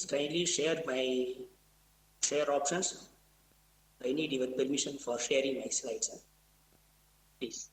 please kindly share my share options. I need your permission for sharing my slides, sir. Please.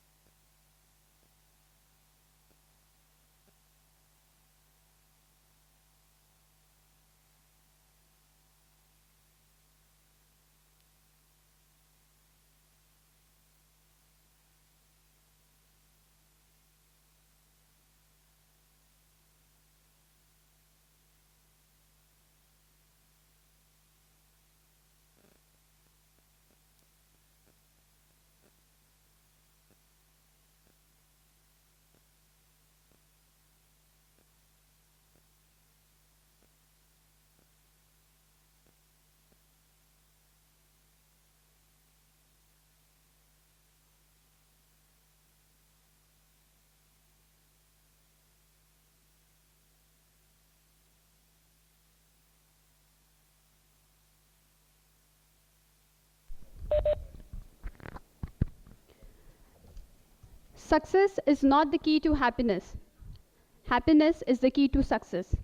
Success is not the key to happiness. Happiness is the key to success.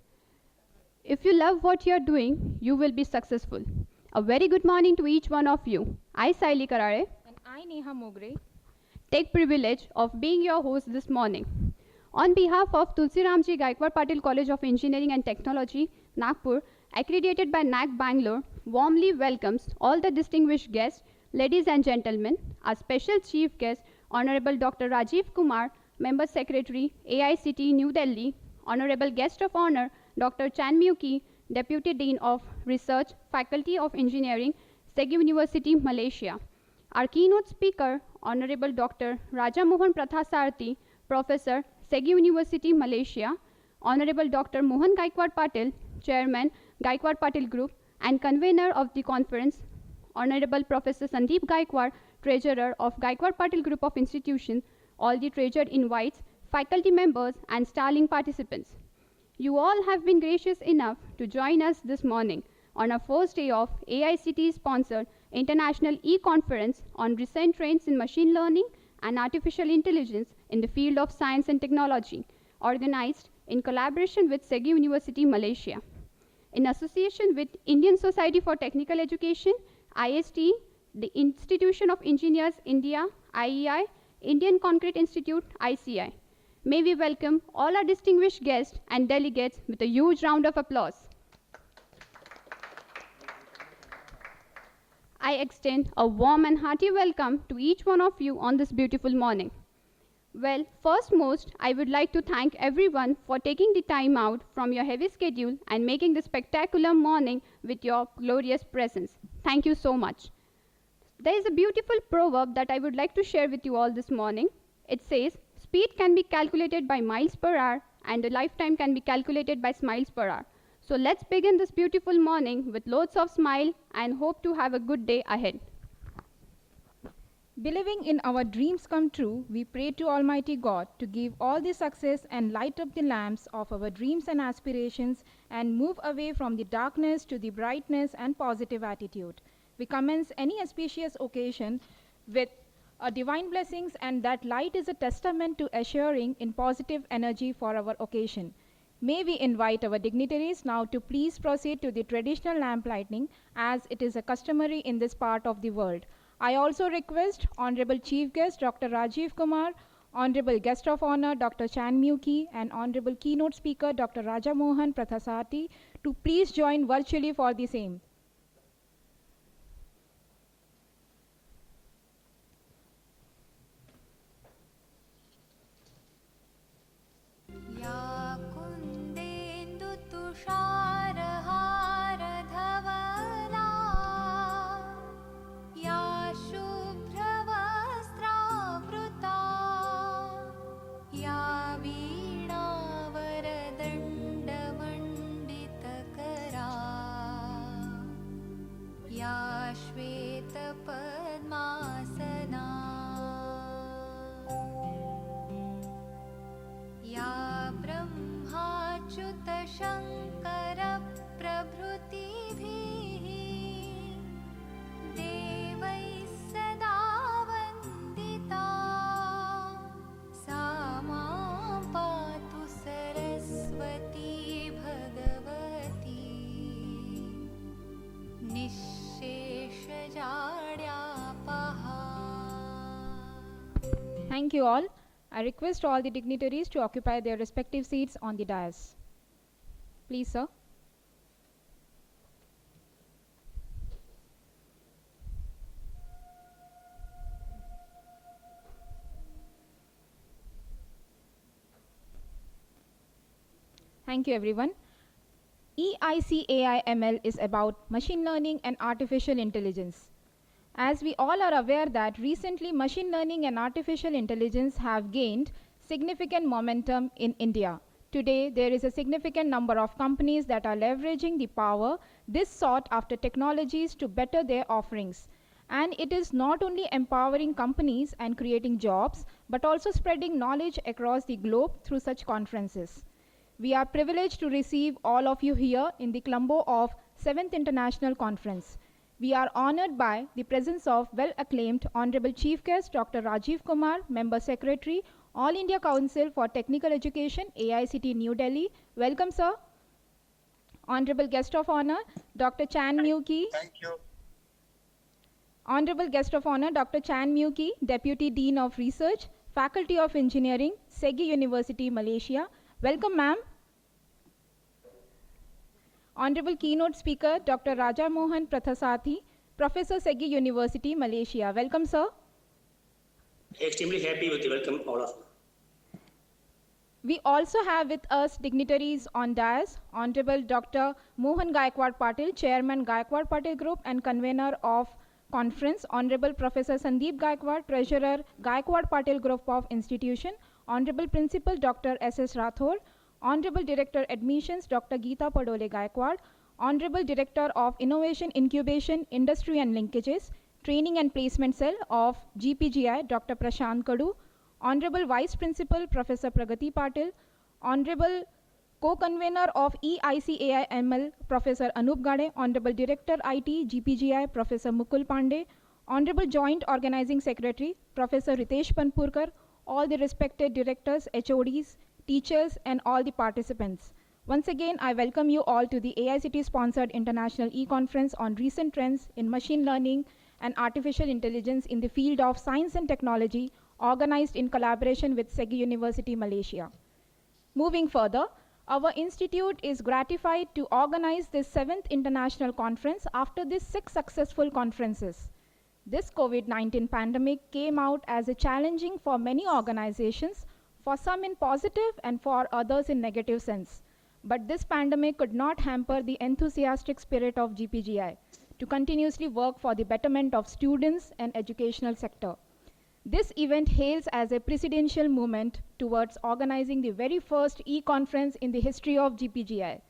If you love what you are doing, you will be successful. A very good morning to each one of you. I, Saili Karare, And I, Neha Mogre, take privilege of being your host this morning. On behalf of Tulsi Ramji Gaikwad Patil College of Engineering and Technology, Nagpur, accredited by NAC Bangalore, warmly welcomes all the distinguished guests, ladies and gentlemen, our special chief guest, Honorable Dr. Rajiv Kumar, Member Secretary, AICT New Delhi, Honorable Guest of Honor, Dr. Chan Muki, Deputy Dean of Research, Faculty of Engineering, Segi University, Malaysia. Our keynote speaker, Honorable Dr. Raja Mohan Prathasarthi, Professor, Segi University, Malaysia, Honorable Dr. Mohan Gaikwad Patil, Chairman, Gaikwad Patil Group, and convener of the conference, Honorable Professor Sandeep Gaikwad, Treasurer of Gaikwad Patil Group of Institutions, all the treasured invites, faculty members, and starling participants. You all have been gracious enough to join us this morning on our first day of AICT-sponsored International E-Conference on recent trends in machine learning and artificial intelligence in the field of science and technology, organized in collaboration with Segi University, Malaysia. In association with Indian Society for Technical Education, IST, the Institution of Engineers, India, IEI, Indian Concrete Institute, ICI. May we welcome all our distinguished guests and delegates with a huge round of applause. I extend a warm and hearty welcome to each one of you on this beautiful morning. Well, firstmost, I would like to thank everyone for taking the time out from your heavy schedule and making this spectacular morning with your glorious presence. Thank you so much. There is a beautiful proverb that I would like to share with you all this morning. It says, speed can be calculated by miles per hour and a lifetime can be calculated by smiles per hour. So let's begin this beautiful morning with loads of smile and hope to have a good day ahead. believing in our dreams come true, we pray to Almighty God to give all the success and light up the lamps of our dreams and aspirations and move away from the darkness to the brightness and positive attitude. We commence any auspicious occasion with divine blessings, and that light is a testament to assuring in positive energy for our occasion. May we invite our dignitaries now to please proceed to the traditional lamp lighting as it is a customary in this part of the world. I also request Honorable Chief Guest Dr. Rajiv Kumar, Honorable Guest of Honor Dr. Chan Muki, and Honorable Keynote Speaker Dr. Raja Mohan Prathasarthi to please join virtually for the same. या कुन्देन्दु तुषारहारधवला या शुभ्रवस्त्रावृता या वीणावरदण्डमण्डितकरा या श्वेतपद्मासना या ब्रह्माच्युतशङ्करप्रभृतिभिः देवैः सदा वन्दिता सा मां पातु Saraswati Bhagwati Thank you all. I request all the dignitaries to occupy their respective seats on the dais. Please, sir. Thank you, everyone. EICAI-ML is about machine learning and artificial intelligence. As we all are aware that recently machine learning and artificial intelligence have gained significant momentum in India. Today, there is a significant number of companies that are leveraging the power this sought after technologies to better their offerings. And it is not only empowering companies and creating jobs, but also spreading knowledge across the globe through such conferences. We are privileged to receive all of you here in the Colombo of 7th International Conference. We are honored by the presence of well-acclaimed Honorable Chief Guest Dr. Rajiv Kumar, Member Secretary, All India Council for Technical Education, AICT New Delhi. Welcome, sir. Honorable Guest of Honor, Dr. Chan Mew Kee. Thank you. Honorable Guest of Honor, Dr. Chan Mew Kee, Deputy Dean of Research, Faculty of Engineering, Segi University, Malaysia. Welcome, ma'am. Honorable Keynote Speaker, Dr. Raja Mohan Prathasathi, Professor, Segi University, Malaysia. Welcome, sir. Extremely happy with the welcome, all of you. We also have with us dignitaries on dais, Honorable Dr. Mohan Gaikwad Patil, Chairman Gaikwad Patil Group and Convener of Conference, Honorable Professor Sandeep Gaikwad, Treasurer, Gaikwad Patil Group of Institution, Honorable Principal Dr. S.S. Rathore, Honorable Director Admissions Dr. Geeta Padole Gaikwad, Honorable Director of Innovation Incubation, Industry and Linkages, Training and Placement Cell of GPGI Dr. Prashant Kadu, Honorable Vice Principal Professor Pragati Patil, Honorable Co-Convener of EICAI-ML Professor Anup Gade, Honorable Director IT GPGI Professor Mukul Pandey, Honorable Joint Organizing Secretary Professor Ritesh Panpurkar, all the respected directors, HODs, teachers and all the participants. Once again, I welcome you all to the AICT-sponsored International E-Conference on recent trends in machine learning and artificial intelligence in the field of science and technology, organized in collaboration with Segi University, Malaysia. Moving further, our institute is gratified to organize this 7th International Conference after these 6 successful conferences. This COVID-19 pandemic came out as a challenging for many organizations, for some in positive and for others in negative sense. But this pandemic could not hamper the enthusiastic spirit of GPGI to continuously work for the betterment of students and educational sector. This event hails as a presidential movement towards organizing the very first e-conference in the history of GPGI.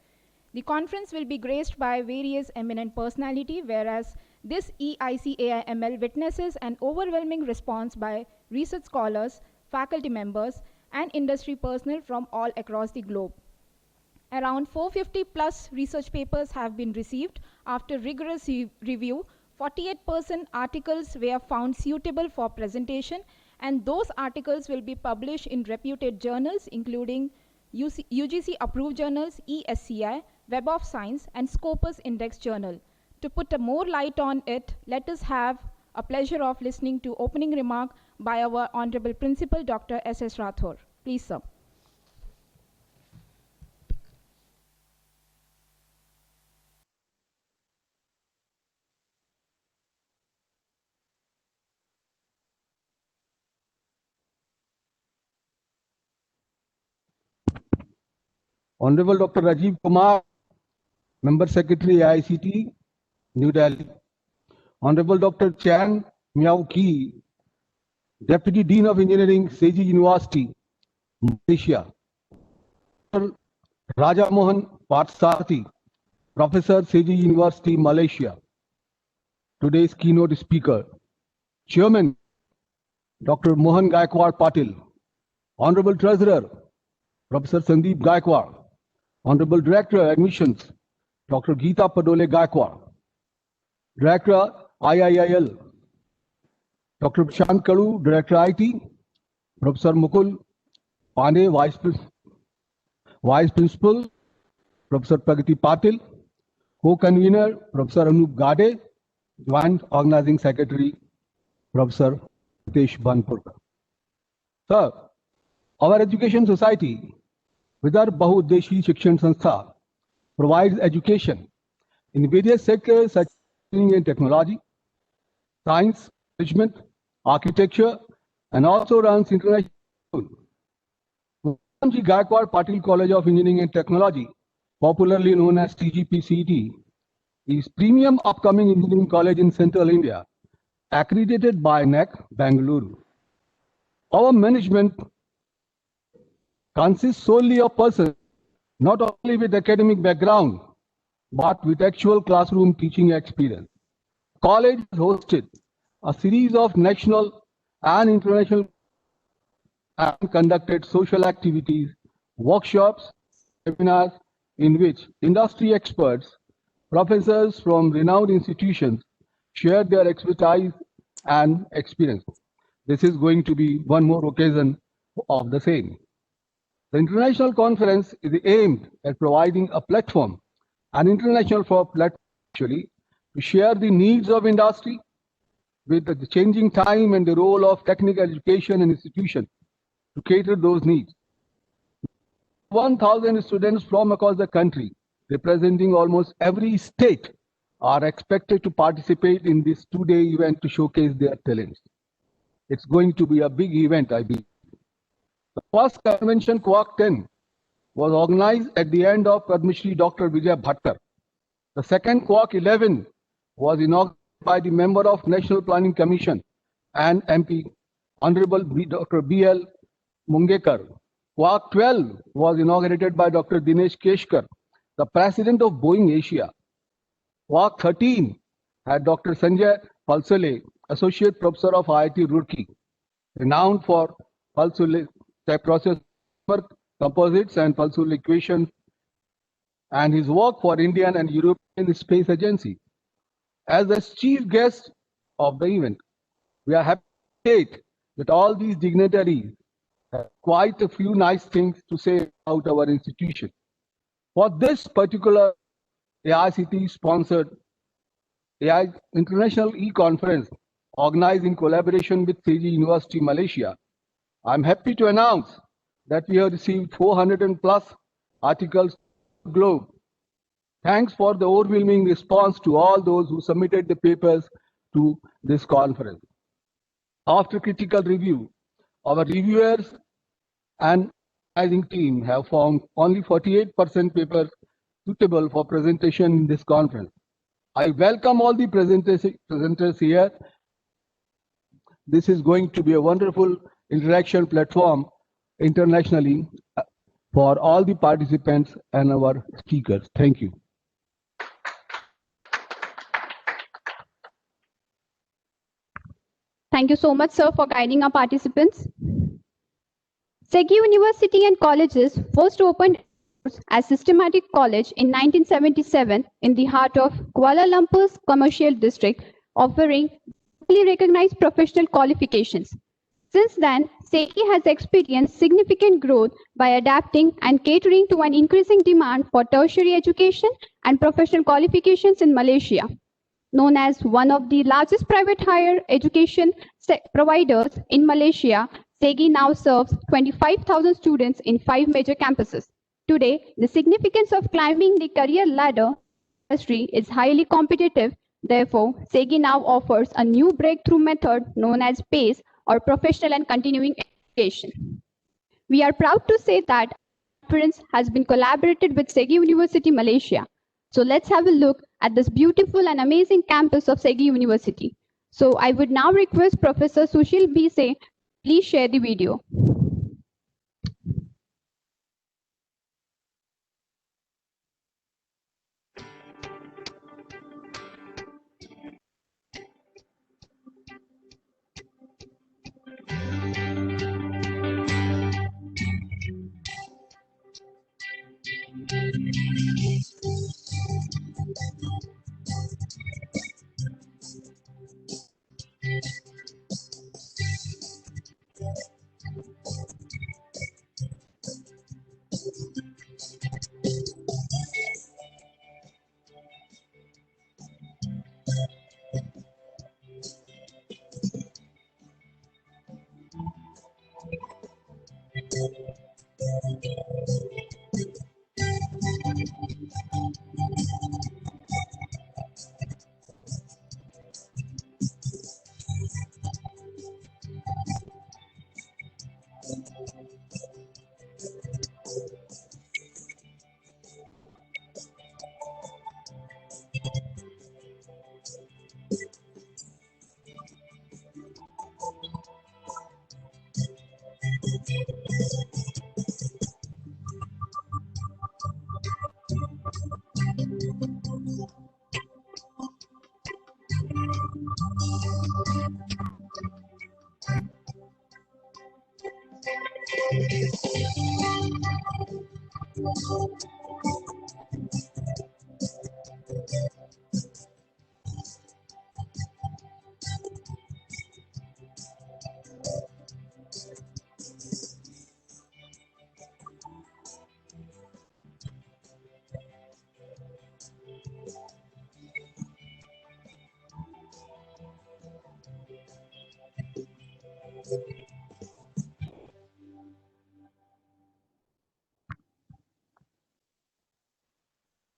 The conference will be graced by various eminent personalities, whereas this EICAI-ML witnesses an overwhelming response by research scholars, faculty members, and industry personnel from all across the globe. Around 450 plus research papers have been received. After rigorous review, 48% articles were found suitable for presentation, and those articles will be published in reputed journals including UGC approved journals, ESCI, Web of Science, and Scopus Index Journal. To put a more light on it, let us have a pleasure of listening to opening remark by our Honorable Principal Dr. S.S. Rathore. Please, sir. Honorable Dr. Rajiv Kumar, Member Secretary ICT, New Delhi. Honorable Dr. Chan Mew Kee, Deputy Dean of Engineering, Segi University, Malaysia. Dr. Raja Mohan Prathasathi, Professor, Segi University, Malaysia. Today's keynote speaker, Chairman Dr. Mohan Gaikwad Patil, Honorable Treasurer Professor Sandeep Gaikwad, Honorable Director Admissions Dr. Geeta Padole Gaikwad, Director IIIL Dr. Prashant Kadu, Director IT, Professor Mukul Pandey, Vice Principal Professor Pragati Patil, Co-Convener Professor Anup Gade, Joint Organizing Secretary Professor Ritesh Panpurkar. Sir, our education society, Vidarbh Bahuddeshi Shikshan Sanstha, provides education in various sectors such as engineering and technology, science, management, architecture, and also runs international school. Ramji Gaikwad Patil College of Engineering and Technology, popularly known as TGPCET, is premium upcoming engineering college in central India, accredited by NAC Bangalore. Our management consists solely of persons not only with academic background but with actual classroom teaching experience. College has hosted a series of national and international and conducted social activities, workshops, webinars in which industry experts, professors from renowned institutions shared their expertise and experience. This is going to be one more occasion of the same. The international conference is aimed at providing a platform, an international platform actually, to share the needs of industry with the changing time and the role of technical education and institutions to cater those needs. 1,000 students from across the country, representing almost every state, are expected to participate in this two-day event to showcase their talents. It's going to be a big event, I believe. The first convention, Quark 10, was organized at the end of Padma Shri Dr. Vijay Bhattar. The second Quark 11 was inaugurated by the member of National Planning Commission and MP, Honorable Dr. B.L. Mungekar. Quark 12 was inaugurated by Dr. Dinesh Keshkar, the president of Boeing Asia. Quark 13 had Dr. Sanjay Palsale, associate professor of IIT Roorkee, renowned for pulsar process composites and pulsar equations, and his work for Indian and European Space Agency. As the chief guest of the event, we are happy to state that all these dignitaries have quite a few nice things to say about our institution. For this particular AICTE-sponsored AI International E-Conference, organized in collaboration with CG University, Malaysia, I'm happy to announce that we have received 400 plus articles globe. Thanks for the overwhelming response to all those who submitted the papers to this conference. After critical review, our reviewers and organizing team have found only 48% papers suitable for presentation in this conference. I welcome all the presenters here. This is going to be a wonderful interaction platform internationally for all the participants and our speakers. Thank you. Thank you so much, sir, for guiding our participants. SEGI University and Colleges first opened as Systematic College in 1977 in the heart of Kuala Lumpur's commercial district, offering globally recognized professional qualifications. Since then, SEGI has experienced significant growth by adapting and catering to an increasing demand for tertiary education and professional qualifications in Malaysia. Known as one of the largest private higher education providers in Malaysia, SEGI now serves 25,000 students in 5 major campuses. Today, the significance of climbing the career ladder industry is highly competitive. Therefore, SEGI now offers a new breakthrough method known as PACE, or Professional and Continuing Education. We are proud to say that the conference has been collaborated with SEGI University Malaysia. So let's have a look at this beautiful and amazing campus of SEGI University. So I would now request Professor Sushil Bise, please share the video.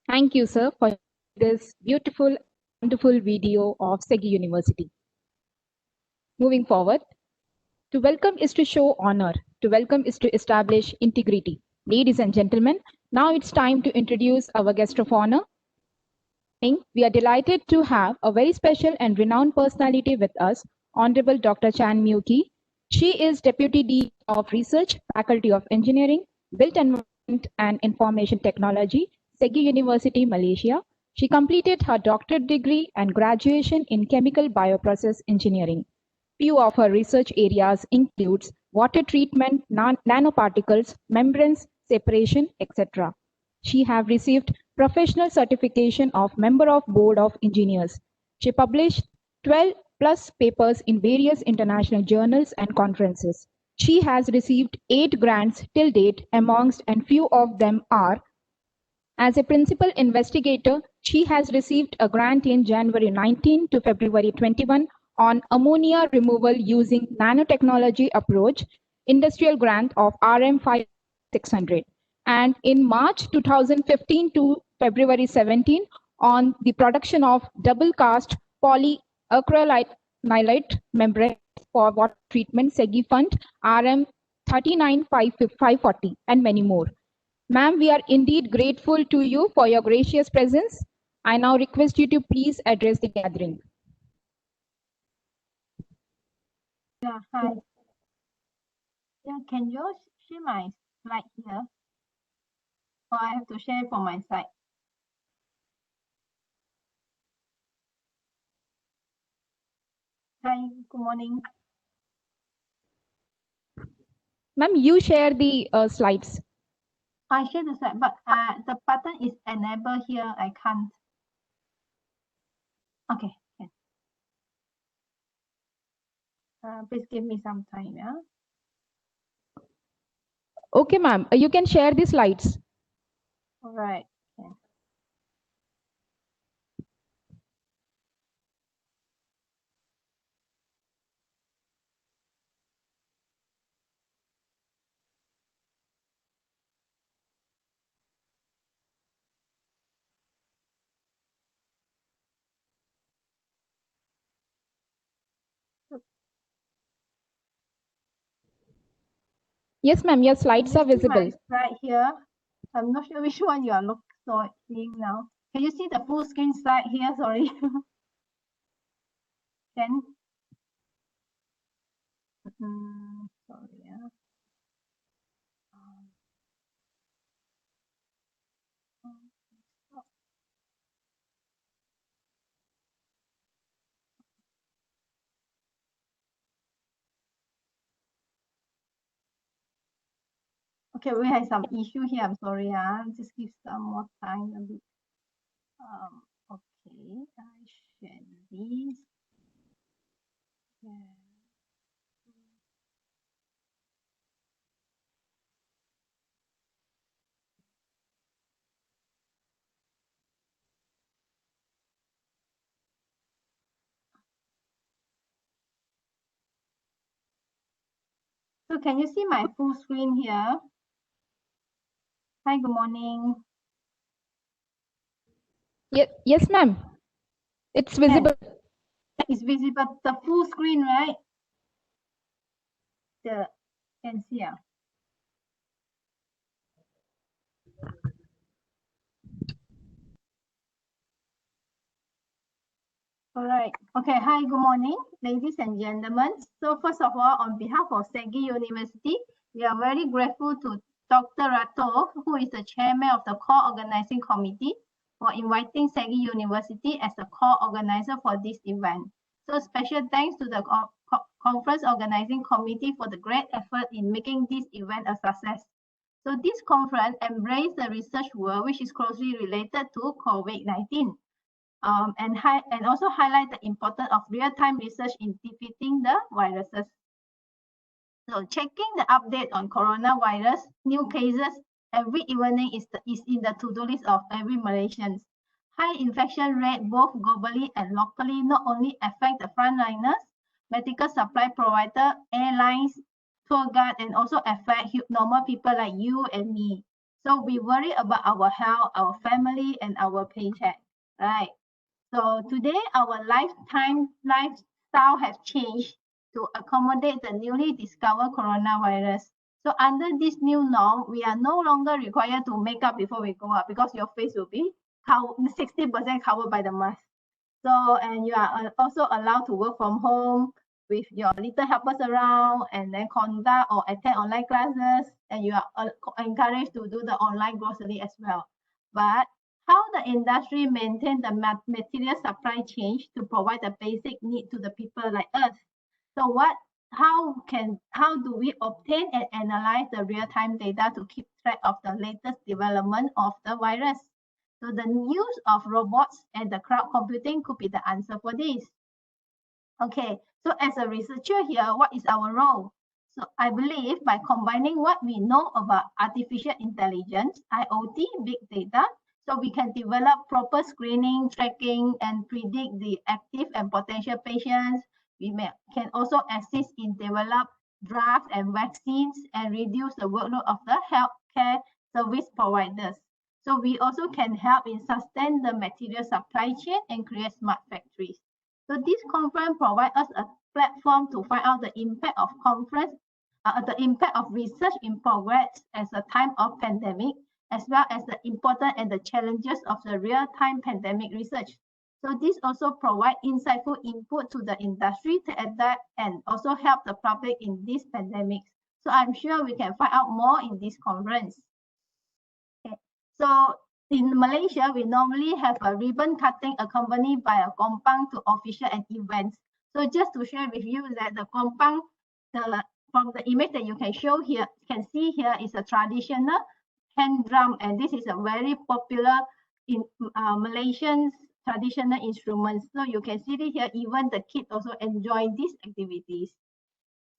Thank you, sir, for this beautiful, wonderful video of Segi University. Moving forward, to welcome is to show honor. To welcome is to establish integrity. Ladies and gentlemen, now it's time to introduce our guest of honor. We are delighted to have a very special and renowned personality with us, Honorable Dr. Chan Mue Ki. She is Deputy Dean of Research, Faculty of Engineering, Built Environment and Information Technology, Segi University, Malaysia. She completed her doctorate degree and graduation in Chemical Bioprocess Engineering. Few of her research areas includes water treatment, nanoparticles, membranes, separation, etc. She have received professional certification of Member of Board of Engineers. She published 12 plus papers in various international journals and conferences. She has received 8 grants till date, amongst and few of them are: as a principal investigator, she has received a grant in January 19 to February 21 on ammonia removal using nanotechnology approach, industrial grant of RM 5600. And in March 2015 to February 17 on the production of double cast polyacrylate membrane for water treatment, SEGI Fund, RM 39540, and many more. Ma'am, we are indeed grateful to you for your gracious presence. I now request you to please address the gathering. Yeah, hi. Yeah, can you share my slide here? Or I have to share for my side? Hi, good morning. Ma'am, you share the slides. I share the slide, but the button is enable here. I can't. Okay, can. Please give me some time, yeah? Okay, ma'am, you can share the slides. All right. Okay. Yes, ma'am, your slides are Can you see visible. my slide here? I'm not sure which one you are seeing now. Can you see the full screen slide here? Sorry. Can? Sorry, yeah. Okay, we have some issue here. I'm sorry. Just give some more time a bit. Okay, I share this. Yeah. So can you see my full screen here? Hi, good morning. Yes, ma'am. It's visible. It's visible, the full screen, right? Can see. All right. Okay. Hi, good morning, ladies and gentlemen. So first of all, on behalf of SEGI University, we are very grateful to Dr. Rato, who is the chairman of the core organizing committee, for inviting SEGI University as the core organizer for this event. So special thanks to the conference organizing committee for the great effort in making this event a success. So this conference embraces the research world, which is closely related to COVID-19. And also highlight the importance of real-time research in defeating the viruses. So checking the update on coronavirus, new cases every evening is in the to-do list of every Malaysian. High infection rate both globally and locally not only affect the frontliners, medical supply provider, airlines, tour guide, and also affect normal people like you and me. So we worry about our health, our family, and our paycheck, right? So today our lifestyle has changed to accommodate the newly discovered coronavirus. So under this new norm, we are no longer required to make up before we go out because your face will be 60% covered by the mask. So, and you are also allowed to work from home with your little helpers around and then conduct or attend online classes, and you are encouraged to do the online grocery as well. But how the industry maintain the material supply chain to provide the basic need to the people like us. So how do we obtain and analyze the real-time data to keep track of the latest development of the virus? So the use of robots and the cloud computing could be the answer for this. Okay, so as a researcher here, what is our role? So I believe by combining what we know about artificial intelligence, IoT, big data, so we can develop proper screening, tracking, and predict the active and potential patients. We can also assist in develop drugs and vaccines and reduce the workload of the healthcare service providers. So we also can help in sustain the material supply chain and create smart factories. So this conference provides us a platform to find out the impact of the impact of research in progress as a time of pandemic, as well as the important and the challenges of the real-time pandemic research. So this also provides insightful input to the industry to adapt and also help the public in this pandemic. So I'm sure we can find out more in this conference. Okay. So in Malaysia, we normally have a ribbon cutting accompanied by a kompang to official and events. So just to share with you that the kompang, from the image that you can see here is a traditional hand drum, and this is a very popular in Malaysian traditional instruments. So you can see it here, even the kids also enjoy these activities.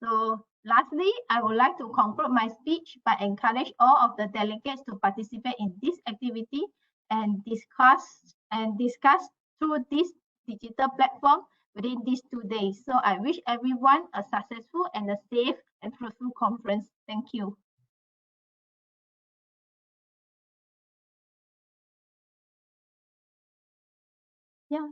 So lastly, I would like to conclude my speech by encourage all of the delegates to participate in this activity and discuss through this digital platform within these 2 days. So I wish everyone a successful and a safe and fruitful conference. Thank you. Yeah.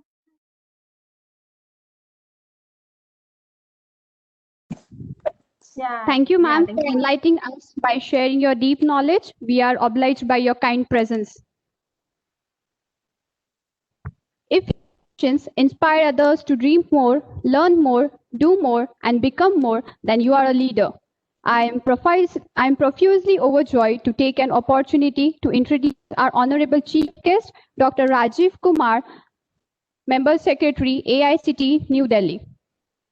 Yeah. Thank you, ma'am, thank for you. enlightening us by sharing your deep knowledge. We are obliged by your kind presence. If questions inspire others to dream more, learn more, do more, and become more, then you are a leader. I am profusely overjoyed to take an opportunity to introduce our honorable chief guest, Dr. Rajiv Kumar, Member Secretary, AICTE, New Delhi.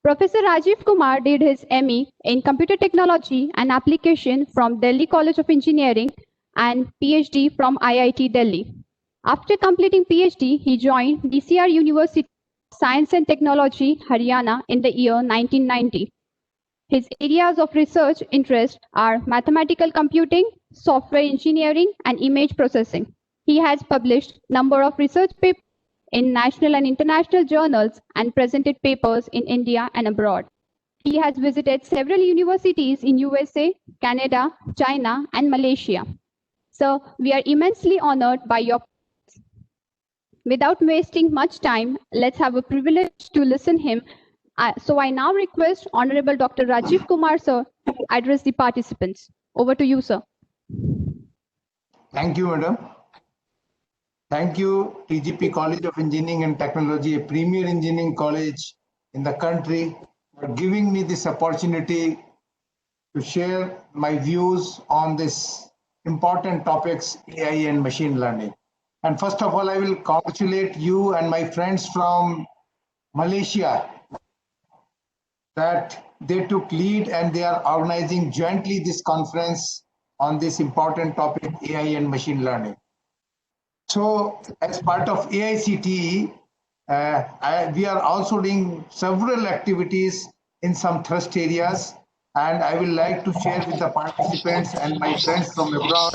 Professor Rajiv Kumar did his ME in Computer Technology and Application from Delhi College of Engineering and PhD from IIT Delhi. After completing PhD, he joined DCR University of Science and Technology, Haryana in the year 1990. His areas of research interest are mathematical computing, software engineering, and image processing. He has published a number of research papers in national and international journals and presented papers in India and abroad. He has visited several universities in USA, Canada, China, and Malaysia. Sir, we are immensely honored by your. Without wasting much time, let's have a privilege to listen him. So I now request Honorable Dr. Rajiv Kumar, sir, to address the participants. Over to you, sir. Thank you, madam. Thank you, TGP College of Engineering and Technology, a premier engineering college in the country, for giving me this opportunity to share my views on this important topics, AI and machine learning. And first of all, I will congratulate you and my friends from Malaysia that they took lead and they are organizing jointly this conference on this important topic, AI and machine learning. So as part of AICTE, we are also doing several activities in some thrust areas, and I will like to share with the participants and my friends from abroad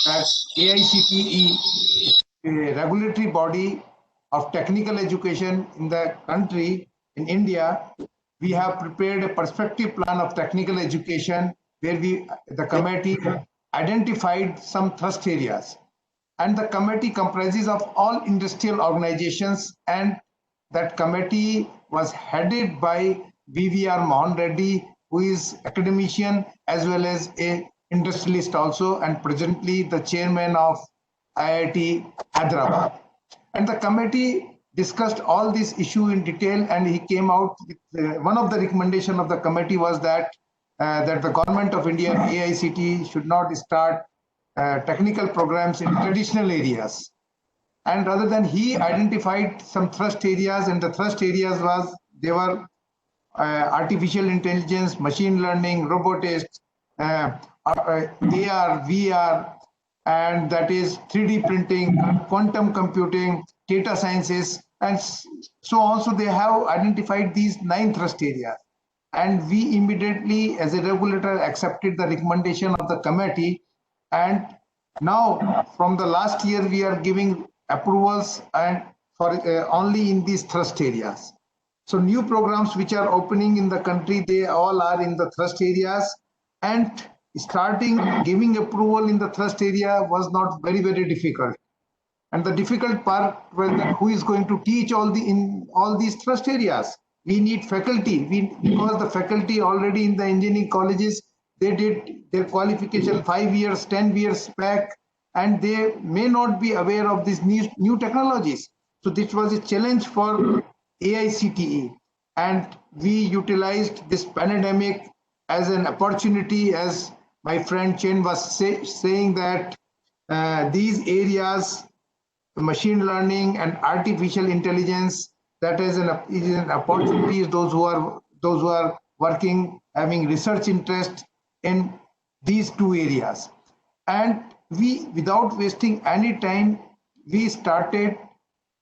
that AICTE is a regulatory body of technical education in the country, in India. We have prepared a perspective plan of technical education where the committee identified some thrust areas. And the committee comprises of all industrial organizations, and that committee was headed by BVR Mohan Reddy, who is academician as well as a industrialist also, and presently the chairman of IIT Hyderabad. And the committee discussed all this issue in detail, and he came out with one of the recommendation of the committee was that that the government of India, AICTE, should not start technical programs in traditional areas. And rather than he identified some thrust areas, and the thrust areas they were artificial intelligence, machine learning, robotics, AR, VR, and that is 3D printing, quantum computing, data sciences, and so on. So they have identified these 9 thrust areas. And we immediately, as a regulator, accepted the recommendation of the committee. And now, from the last year, we are giving approvals and for only in these thrust areas. So new programs which are opening in the country, they all are in the thrust areas. And starting giving approval in the thrust area was not very, very difficult. And the difficult part was that who is going to teach in all these thrust areas? We need faculty. Because the faculty already in the engineering colleges, they did their qualification 5 years, 10 years back, and they may not be aware of these new technologies. So this was a challenge for AICTE, and we utilized this pandemic as an opportunity, as my friend Chen was saying that these areas, machine learning and artificial intelligence, that is an opportunity. Those who are working, having research interest in these 2 areas. And we, without wasting any time, we started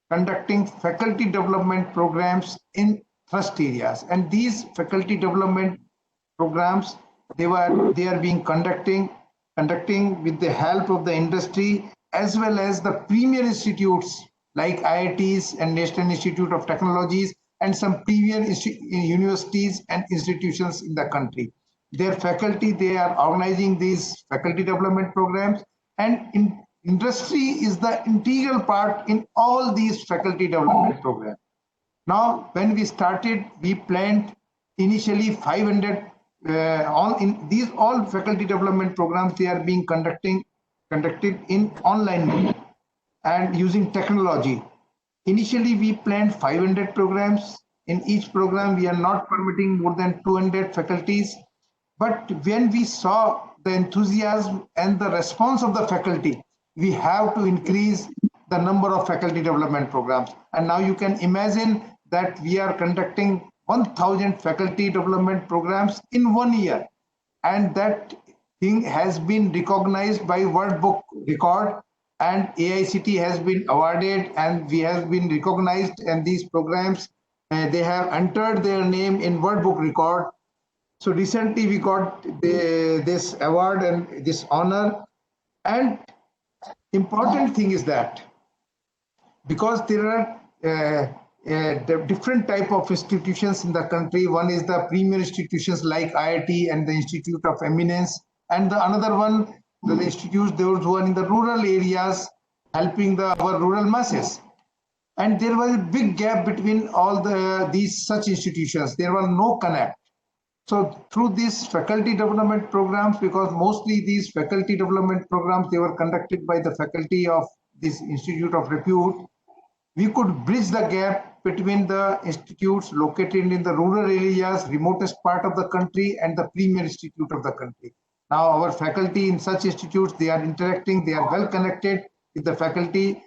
conducting faculty development programs in thrust areas. And these faculty development programs, they are being conducting with the help of the industry as well as the premier institutes like IITs and National Institute of Technologies and some premier universities and institutions in the country. Their faculty, they are organizing these faculty development programs, and industry is the integral part in all these faculty development programs. Now, when we started, we planned initially 500 all faculty development programs. They are being conducted in online mode and using technology. Initially, we planned 500 programs. In each program, we are not permitting more than 200 faculties. But when we saw the enthusiasm and the response of the faculty, we have to increase the number of faculty development programs. And now you can imagine that we are conducting 1,000 faculty development programs in 1 year. And that thing has been recognized by World Book Record, and AICTE has been awarded, and we have been recognized, and these programs, they have entered their name in World Book Record. So recently we got this award and this honor. And important thing is that because there are the different type of institutions in the country. One is the premier institutions like IIT and the Institute of Eminence, and the another one the institutes, those who are in the rural areas, helping our rural masses. And there was a big gap between all these such institutions. There was no connect. So through these faculty development programs, because mostly these faculty development programs, they were conducted by the faculty of this Institute of Repute, we could bridge the gap between the institutes located in the rural areas, remotest part of the country, and the premier institute of the country. Now our faculty in such institutes, they are interacting, they are well connected with the faculty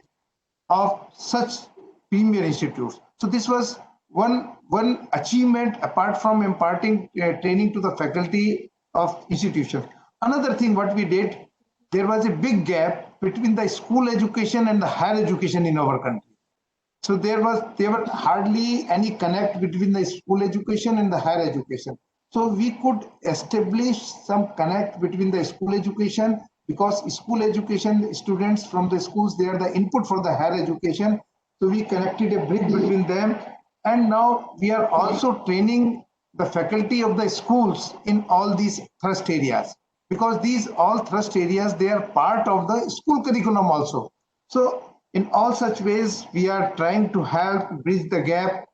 of such premier institutes. So this was one achievement apart from imparting training to the faculty of institutions. Another thing what we did, there was a big gap between the school education and the higher education in our country. So there were hardly any connect between the school education and the higher education. So we could establish some connect between the school education, because school education students from the schools, they are the input for the higher education. So we connected a bridge between them. And now we are also training the faculty of the schools in all these thrust areas, because these all thrust areas, they are part of the school curriculum also. So in all such ways, we are trying to help bridge the gap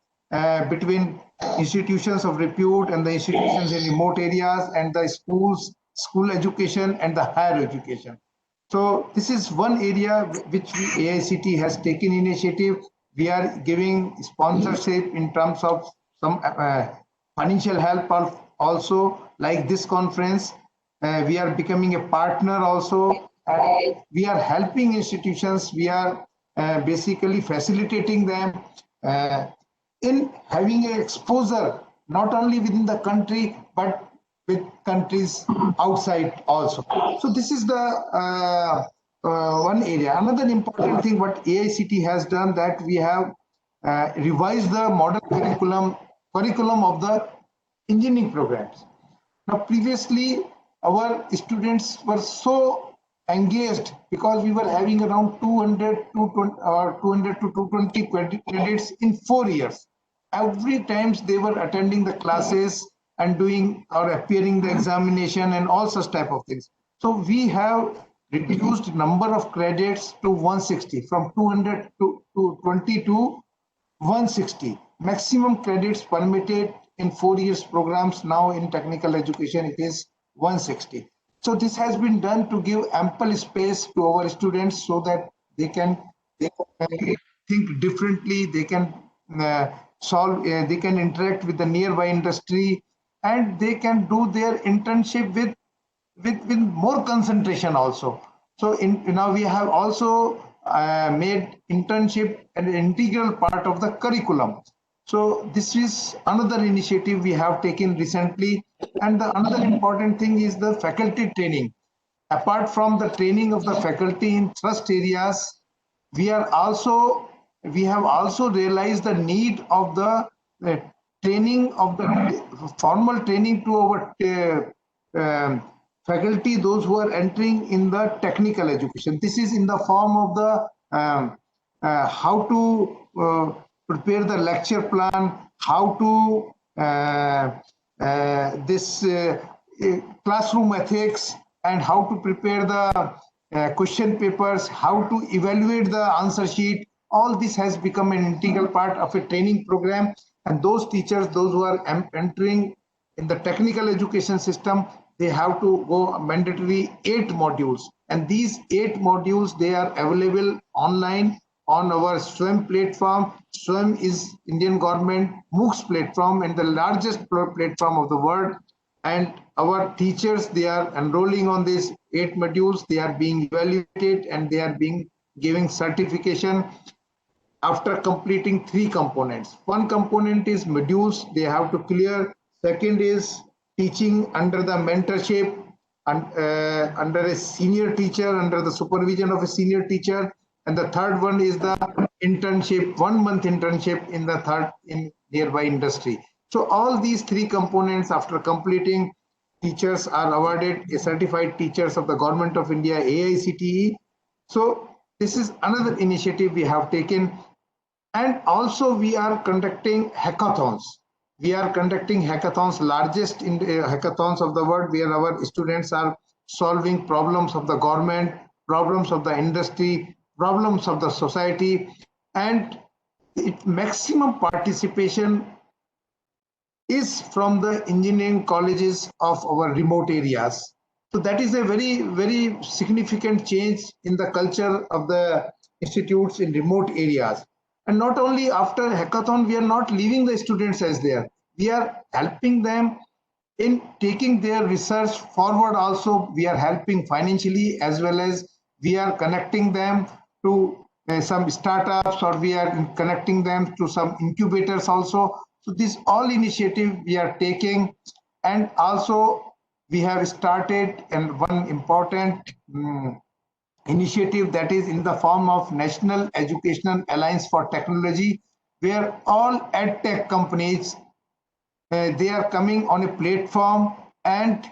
between institutions of repute and the institutions in remote areas, and the schools, school education and the higher education. So this is one area which AICT has taken initiative. We are giving sponsorship in terms of some financial help also, like this conference. We are becoming a partner also. We are helping institutions. We are basically facilitating them in having an exposure, not only within the country, but with countries outside also. So this is the one area. Another important thing what AICT has done, that we have revised the model curriculum of the engineering programs. Now previously our students were so engaged, because we were having around 200 to 220 credits in 4 years. Every time they were attending the classes and doing or appearing the examination and all such type of things. So we have reduced number of credits to 160, from 200 to 20 to 160. Maximum credits permitted in 4 years programs now in technical education, it is 160. So this has been done to give ample space to our students, so that they can think differently, they can solve, they can interact with the nearby industry, and they can do their internship with more concentration also. So now we have also made internship an integral part of the curriculum. So this is another initiative we have taken recently. And the another important thing is the faculty training. Apart from the training of the faculty in thrust areas, we have also realized the need of the training of the formal training to our faculty, those who are entering in the technical education. This is in the form of the how to prepare the lecture plan, how to classroom ethics, and how to prepare the question papers, how to evaluate the answer sheet. All this has become an integral part of a training program. And those teachers, those who are entering in the technical education system, they have to go mandatory 8 modules. And these 8 modules, they are available online on our SWAYAM platform. SWAYAM is Indian government MOOCs platform and the largest platform of the world. And our teachers, they are enrolling on these 8 modules. They are being evaluated and they are being giving certification after completing 3 components. One component is modules they have to clear. Second is teaching under the mentorship and under a senior teacher, under the supervision of a senior teacher. And the third one is the internship, 1 month internship in nearby industry. So all these 3 components, after completing, teachers are awarded a certified teachers of the Government of India, AICTE. So this is another initiative we have taken. And also we are conducting hackathons. We are conducting hackathons, largest in hackathons of the world, where our students are solving problems of the government, problems of the industry, problems of the society, and maximum participation is from the engineering colleges of our remote areas. So that is a very, very significant change in the culture of the institutes in remote areas. And not only after hackathon, we are not leaving the students as there. We are helping them in taking their research forward. Also, we are helping financially, as well as we are connecting them to some startups, or we are connecting them to some incubators also. So this all initiative we are taking. And also we have started and one important initiative, that is in the form of National Educational Alliance for Technology, where all edtech companies they are coming on a platform, and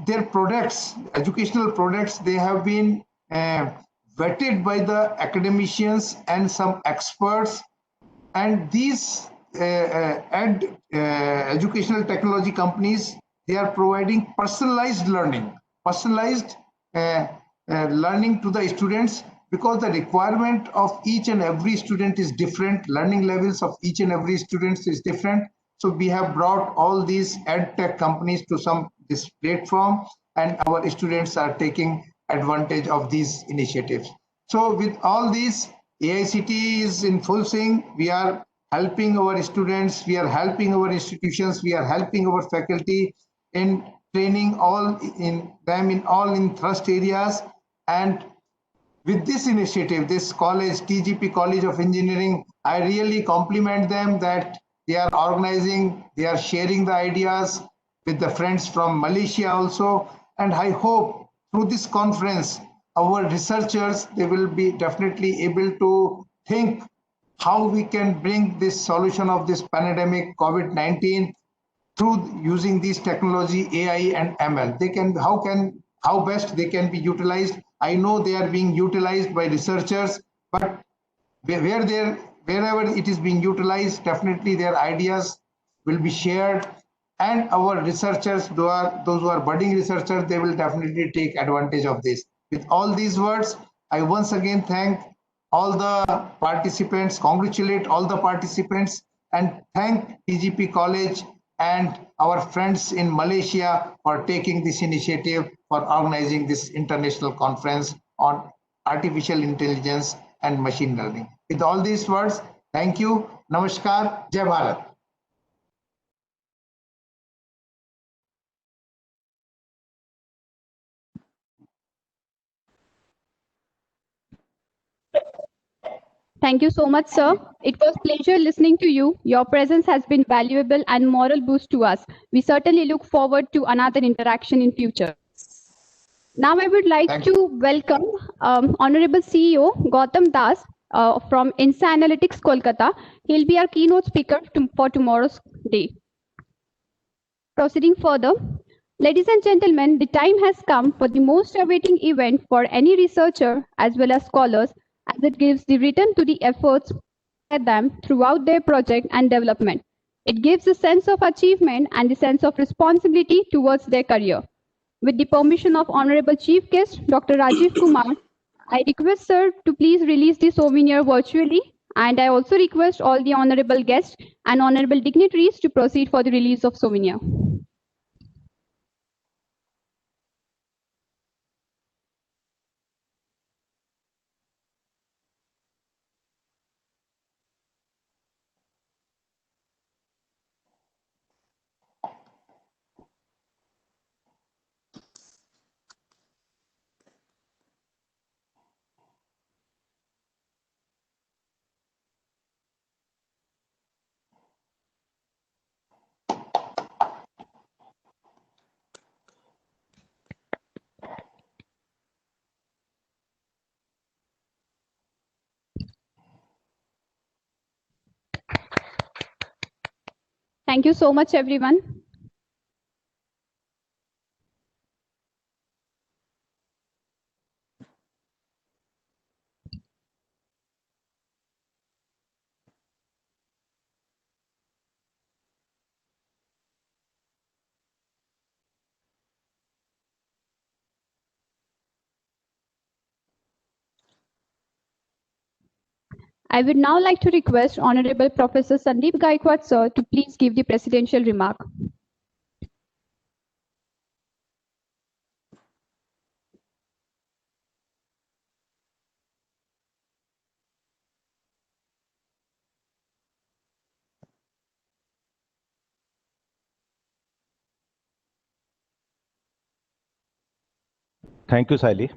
their products, educational products, they have been vetted by the academicians and some experts. And these educational technology companies, they are providing personalized learning, learning to the students, because the requirement of each and every student is different, learning levels of each and every student is different. So we have brought all these edtech companies to this platform, and our students are taking advantage of these initiatives. So with all these, AICT is in full swing. We are helping our students, we are helping our institutions, we are helping our faculty in training all in thrust areas. And with this initiative, this college, TGP College of Engineering, I really compliment them that they are organizing, they are sharing the ideas with the friends from Malaysia also. And I hope through this conference, our researchers, they will be definitely able to think how we can bring this solution of this pandemic COVID-19 through using these technology, AI and ML. They can, how best they can be utilized. I know they are being utilized by researchers, but wherever it is being utilized, definitely their ideas will be shared, and our researchers, those who are budding researchers, they will definitely take advantage of this. With all these words, I once again thank all the participants, congratulate all the participants, and thank TGP College and our friends in Malaysia for taking this initiative for organizing this international conference on artificial intelligence and machine learning. With all these words, thank you. Namaskar. Jai Bharat. Thank you so much, sir. It was pleasure listening to you. Your presence has been valuable and moral boost to us. We certainly look forward to another interaction in future. Now I would like to welcome Honorable CEO Gautam Das from INSA Analytics, Kolkata. He'll be our keynote speaker for tomorrow's day. Proceeding further, ladies and gentlemen, the time has come for the most awaiting event for any researcher as well as scholars, as it gives the return to the efforts by them throughout their project and development. It gives a sense of achievement and the sense of responsibility towards their career. With the permission of Honorable Chief Guest, Dr. Rajiv Kumar, I request sir to please release the souvenir virtually, and I also request all the honorable guests and honorable dignitaries to proceed for the release of souvenir. Thank you so much, everyone. I would now like to request Honorable Professor Sandeep Gaikwad sir to please give the presidential remark. Thank you, Sally.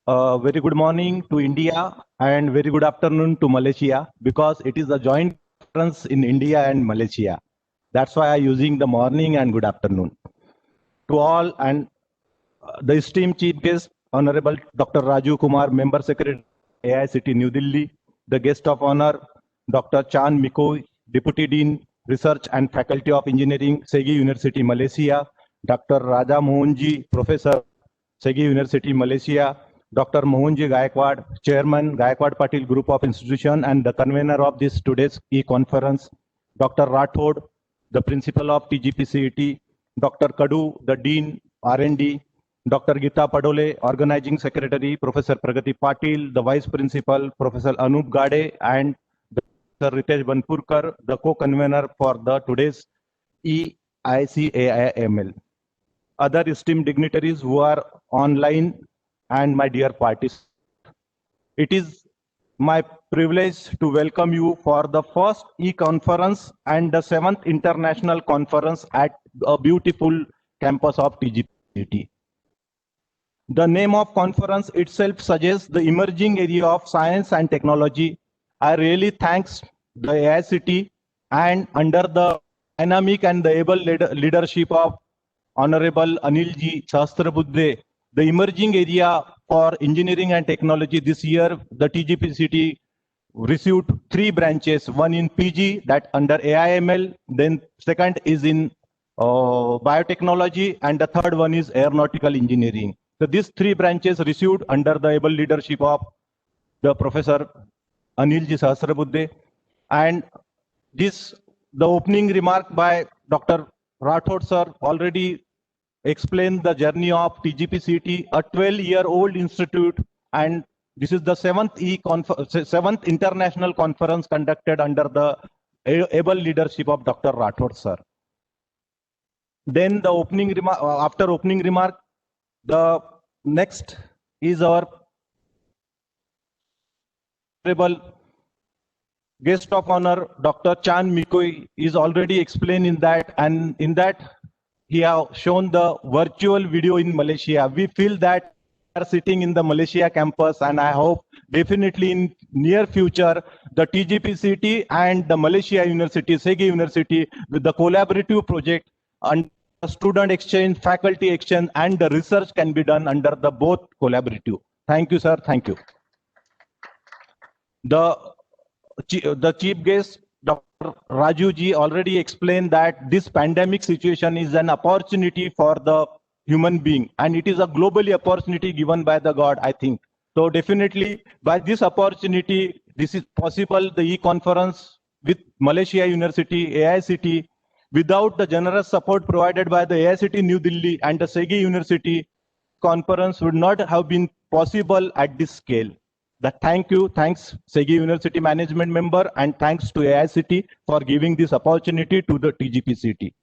Very good morning to India and very good afternoon to Malaysia, because it is a joint conference in India and Malaysia. That's why I'm using the morning and good afternoon to all, and the esteemed chief guest, Honorable Dr. Raju Kumar, Member Secretary, AICT New Delhi, the guest of honor, Dr. Chan Mikoi, Deputy Dean, Research and Faculty of Engineering, Segi University, Malaysia, Dr. Raja Mohanji, Professor, Segi University, Malaysia, Dr. Mohanji Gaikwad, Chairman, Gaikwad Patil Group of Institution and the convener of this today's e-conference, Dr. Rathod, the Principal of TGPCET, Dr. Kadu, the Dean, R&D, Dr. Gita Padole, Organizing Secretary, Professor Pragati Patil, the Vice Principal, Professor Anup Gade, and Dr. Ritesh Banpurkar, the co-convener for the today's EICAIML. Other esteemed dignitaries who are online, and my dear participants. It is my privilege to welcome you for the first e-conference and the 7th international conference at a beautiful campus of TGPCET. The name of conference itself suggests the emerging area of science and technology. I really thanks the AICT and under the dynamic and the able leadership of Honorable Anilji Sahasrabuddhe, the emerging area for engineering and technology this year, the TGPCET received 3 branches, one in PG that under AIML, then second is in biotechnology, and the third one is aeronautical engineering. So these 3 branches received under the able leadership of the Professor Anilji Sahasrabuddhe. And this, the opening remark by Dr. Rathod sir already explain the journey of TGPCET, a 12-year-old institute, and this is the 7th international conference conducted under the able leadership of Dr. Rathod sir. Then the opening remark, after opening remark, the next is our honorable guest of honor, Dr. Chan Mikoi, is already explained in that, and in that he have shown the virtual video in Malaysia. We feel that we are sitting in the Malaysia campus, and I hope definitely in near future, the TGPCET and the Malaysia University, Segi University, with the collaborative project and student exchange, faculty exchange, and the research can be done under the both collaborative. Thank you, sir. Thank you. The chief guest, Dr. Raju ji, already explained that this pandemic situation is an opportunity for the human being, and it is a globally opportunity given by the God, I think. So definitely by this opportunity, this is possible, the e-conference with Malaysia University, AICT, without the generous support provided by the AICT New Delhi and the Segi University, conference would not have been possible at this scale. Thanks Segi University management member, and thanks to AICT for giving this opportunity to the TGPCET.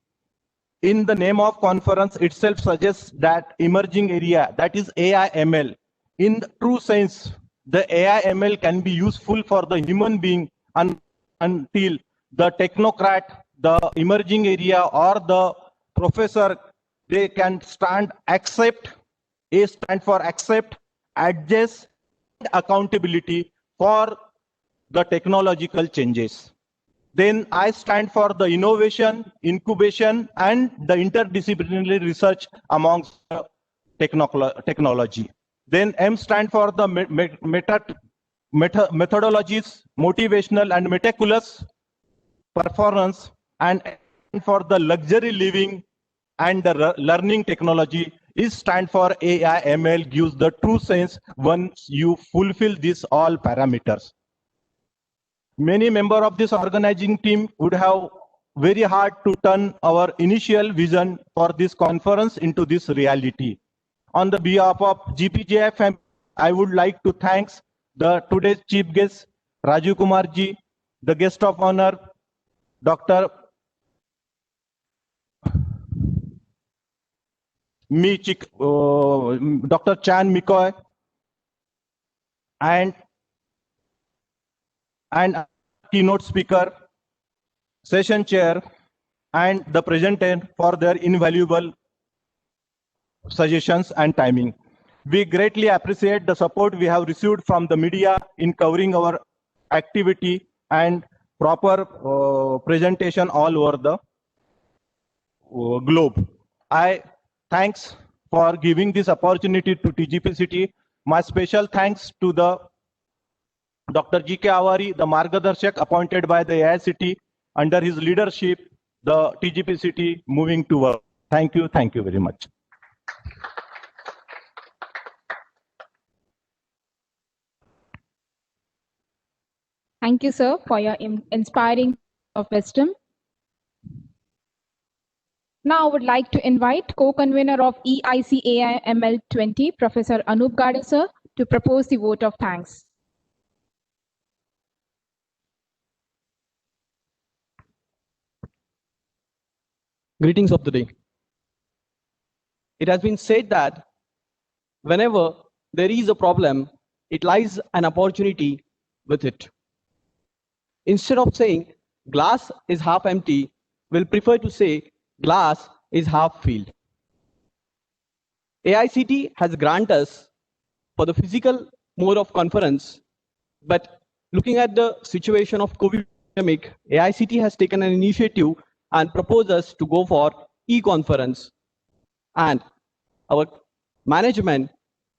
In the name of conference itself suggests that emerging area, that is AI/ML. In the true sense, the AI/ML can be useful for the human being until the technocrat, the emerging area, or the professor, they can stand for accept, adjust, accountability for the technological changes. Then I stand for the innovation, incubation, and the interdisciplinary research amongst technology. Then M stand for the methodologies, motivational and meticulous performance, and for the luxury living and the learning technology is stand for AI/ML, gives the true sense once you fulfill these all parameters. Many members of this organizing team would have very hard to turn our initial vision for this conference into this reality. On the behalf of GPJFM, I would like to thank the today's chief guest, Rajiv Kumar ji, the guest of honor, Dr. Dr. Chan Mikoy, and keynote speaker, session chair, and the presenter for their invaluable suggestions and timing. We greatly appreciate the support we have received from the media in covering our activity and proper presentation all over the globe. I thanks for giving this opportunity to TGP City. My special thanks to the Dr. G.K. Avari, the Margadarshak appointed by the AICT. Under his leadership, the TGP City moving toward. Thank you very much. Thank you, sir, for your inspiring of wisdom. Now I would like to invite co-convener of EICAIML 20, Professor Anup Gade, sir, to propose the vote of thanks. Greetings of the day. It has been said that whenever there is a problem, it lies an opportunity with it. Instead of saying glass is half empty, we'll prefer to say glass is half filled. AICT has granted us for the physical mode of conference, but looking at the situation of COVID pandemic, AICT has taken an initiative and proposed us to go for e-conference. And our management,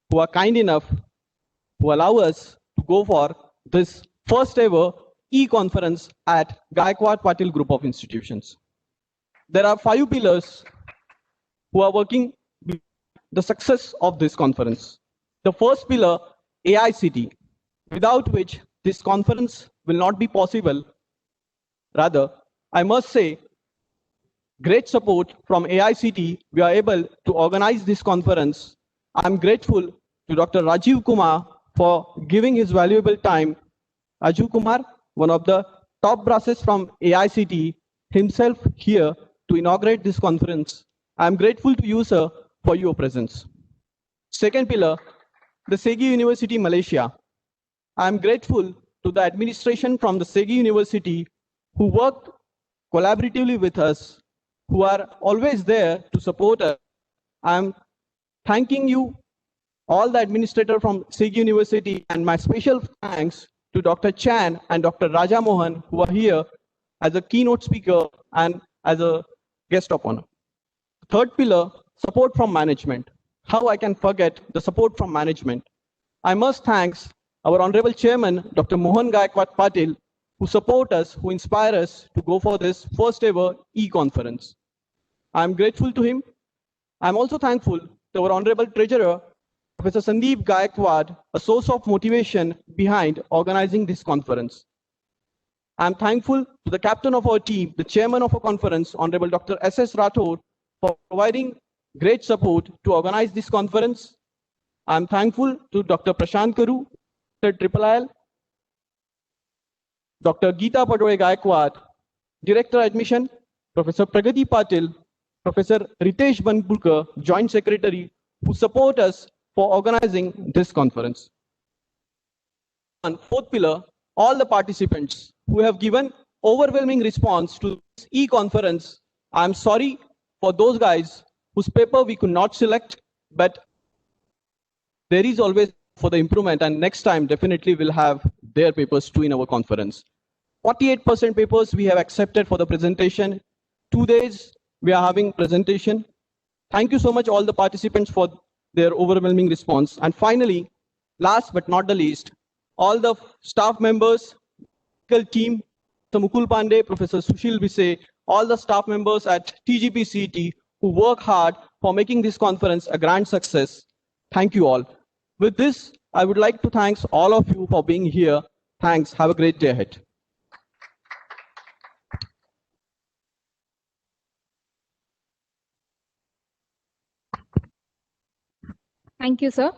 who are kind enough to allow us to go for this first ever e-conference at Gaikwad Patil Group of Institutions. There are 5 pillars who are working with the success of this conference. The first pillar, AICT, without which this conference will not be possible. Rather, I must say, great support from AICT, we are able to organize this conference. I'm grateful to Dr. Rajiv Kumar for giving his valuable time. Rajiv Kumar, one of the top brasses from AICT, himself here to inaugurate this conference. I'm grateful to you, sir, for your presence. Second pillar, the Segi University, Malaysia. I'm grateful to the administration from the Segi University who worked collaboratively with us, who are always there to support us. I'm thanking you, all the administrators from Segi University, and my special thanks to Dr. Chan and Dr. Raja Mohan, who are here as a keynote speaker and as a guest of honor. Third pillar, support from management. How I can forget the support from management? I must thank our Honorable Chairman, Dr. Mohan Gaikwad Patil, who support us, who inspire us to go for this first ever e-conference. I'm grateful to him. I'm also thankful to our Honorable Treasurer, Professor Sandeep Gaikwad, a source of motivation behind organizing this conference. I'm thankful to the captain of our team, the chairman of our conference, Honorable Dr. S.S. Rathore, for providing great support to organize this conference. I'm thankful to Dr. Prashant Karu, Dr. Triple L, Dr. Geeta Padore Gaikwad, Director Admission, Professor Pragati Patil, Professor Ritesh Banpulkar, Joint Secretary, who support us for organizing this conference. And fourth pillar, all the participants who have given overwhelming response to this e-conference. I'm sorry for those guys whose paper we could not select, but there is always for the improvement, and next time definitely we'll have their papers too in our conference. 48% papers we have accepted for the presentation. 2 days we are having presentation. Thank you so much all the participants for their overwhelming response. And finally, last but not the least, all the staff members, team, Mr. Mukul Pandey, Professor Sushil Bise, all the staff members at TGP-CET who work hard for making this conference a grand success. Thank you all. With this, I would like to thank all of you for being here. Thanks. Have a great day ahead. Thank you, sir.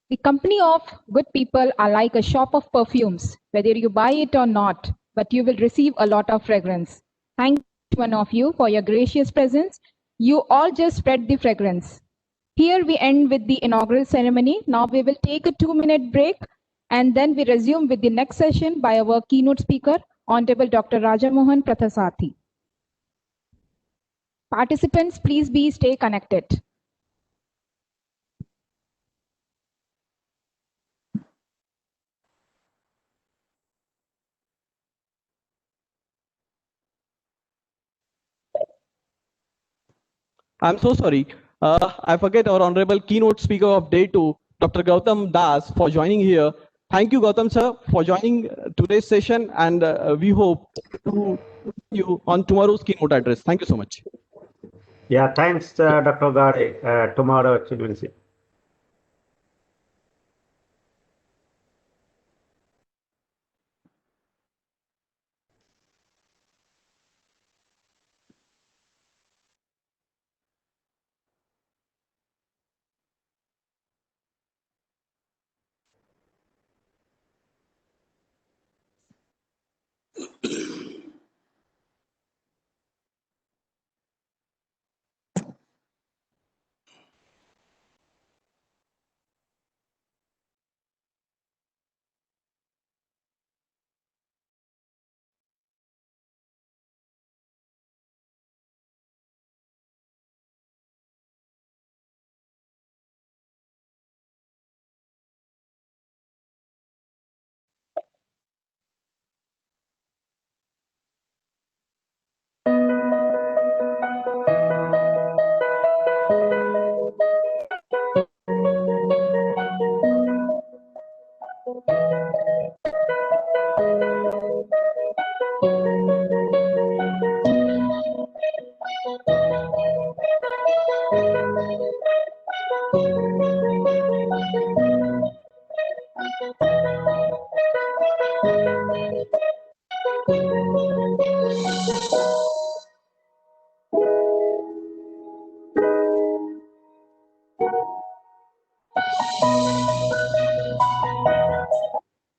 The company of good people are like a shop of perfumes, whether you buy it or not, but you will receive a lot of fragrance. Thank each one of you for your gracious presence. You all just spread the fragrance. Here we end with the inaugural ceremony. Now we will take a 2-minute break and then we resume with the next session by our keynote speaker, Honorable Dr. Rajamohan Prathasarthi. Participants, please stay connected. I'm so sorry. I forget our honorable keynote speaker of day 2, Dr. Gautam Das, for joining here. Thank you, Gautam sir, for joining today's session, and we hope to see you on tomorrow's keynote address. Thank you so much. Yeah, thanks, Dr. Gare. Tomorrow actually we'll see.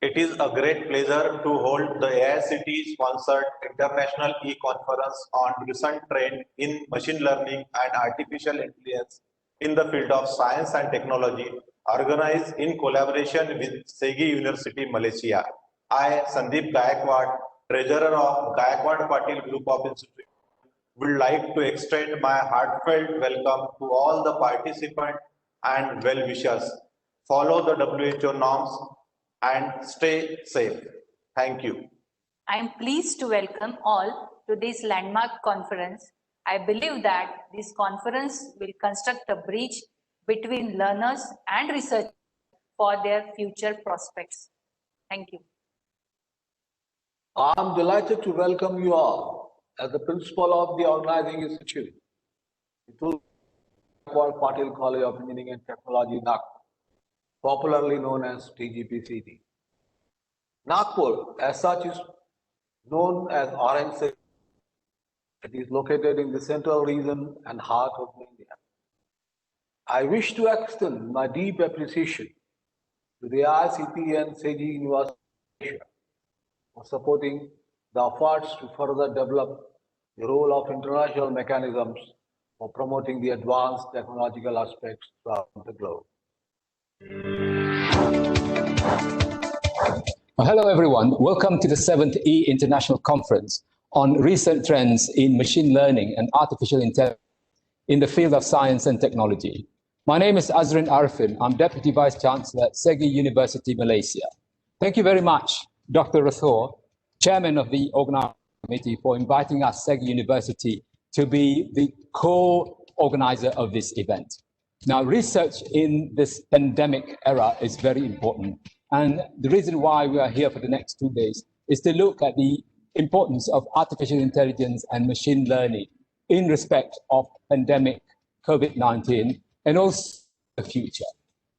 It is a great pleasure to hold the AICTE-sponsored International e-conference on recent trend in machine learning and artificial intelligence in the field of science and technology, organized in collaboration with SEGI University, Malaysia. I, Sandeep Gaikwad, Treasurer of Gaikwad Patil Group of Institutions, would like to extend my heartfelt welcome to all the participants and well-wishers. Follow the WHO norms and stay safe. Thank you. I am pleased to welcome all to this landmark conference. I believe that this conference will construct a bridge between learners and researchers for their future prospects. Thank you. I'm delighted to welcome you all as the principal of the organizing institute, the Gaikwad Patil College of Engineering and Technology, Nagpur, popularly known as TGPCT. Nagpur, as such, is known as Orange City. It is located in the central region and heart of India. I wish to extend my deep appreciation to the ICT and SEGI University for supporting the efforts to further develop the role of international mechanisms for promoting the advanced technological aspects throughout the globe. Hello everyone, welcome to the 7th E International Conference on recent trends in machine learning and artificial intelligence in the field of science and technology. My name is Azrin Arifin. I'm Deputy Vice Chancellor at SEGI University, Malaysia. Thank you very much, Dr. Rathore, Chairman of the Organizing Committee, for inviting us, SEGI University, to be the co-organizer of this event. Now, research in this pandemic era is very important. And the reason why we are here for the next 2 days is to look at the importance of artificial intelligence and machine learning in respect of pandemic COVID-19 and also the future.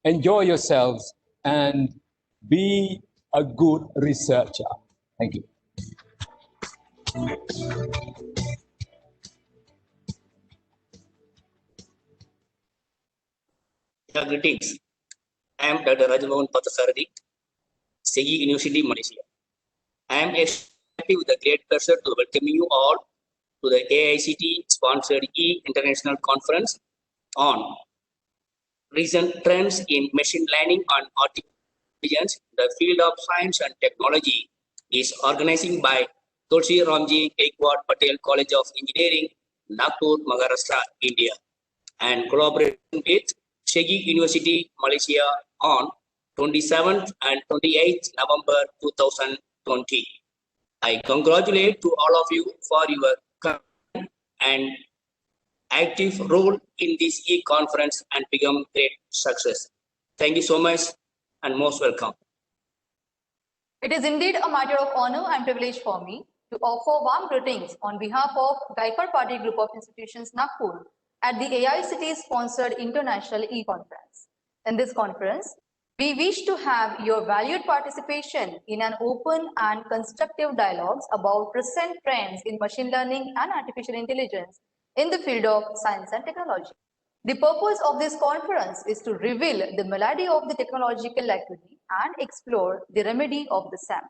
Enjoy yourselves and be a good researcher. Thank you. Yeah, greetings. I am Dr. Rajamohan Pathasarathi, SEGI University, Malaysia. I am happy with the great pleasure to welcome you all to the AICT sponsored E-International Conference on recent trends in machine learning and artificial intelligence. The field of science and technology is organizing by Tulsi Ramji Gaikwad Patel College of Engineering, Nagpur, Maharashtra, India, and collaboration with SEGI University, Malaysia on 27th and 28th November 2020. I congratulate to all of you for your commitment and active role in this e-conference and become great success. Thank you so much and most welcome. It is indeed a matter of honor and privilege for me to offer warm greetings on behalf of Gaikwad Patel Group of Institutions, Nagpur, at the AICT-sponsored International E-Conference. In this conference, we wish to have your valued participation in an open and constructive dialogues about recent trends in machine learning and artificial intelligence in the field of science and technology. The purpose of this conference is to reveal the malady of the technological lacunae and explore the remedy of the same.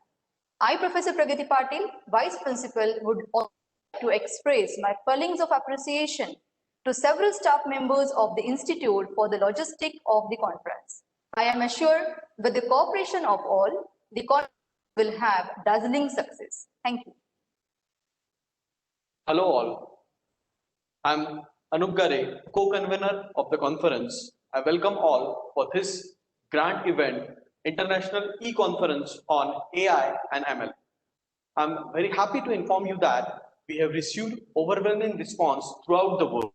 I, Professor Pragati Patil, Vice Principal, would also like to express my feelings of appreciation to several staff members of the Institute for the logistics of the conference. I am assured with the cooperation of all, the conference will have dazzling success. Thank you. Hello all. I'm Anup Gare, co-convener of the conference. I welcome all for this grand event, International E-Conference on AI and ML. I'm very happy to inform you that we have received overwhelming response throughout the world.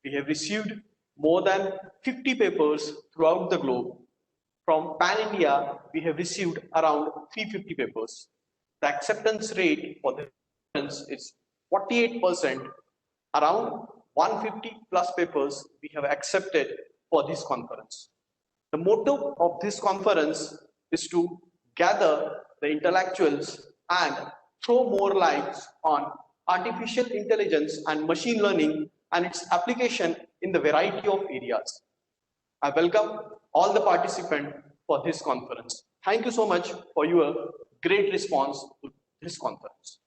We have received more than 50 papers throughout the globe. From Pan-India, we have received around 350 papers. The acceptance rate for the conference is 48%. Around 150 plus papers we have accepted for this conference. The motto of this conference is to gather the intellectuals and throw more light on artificial intelligence and machine learning and its application in the variety of areas. I welcome all the participants for this conference. Thank you so much for your great response to this conference.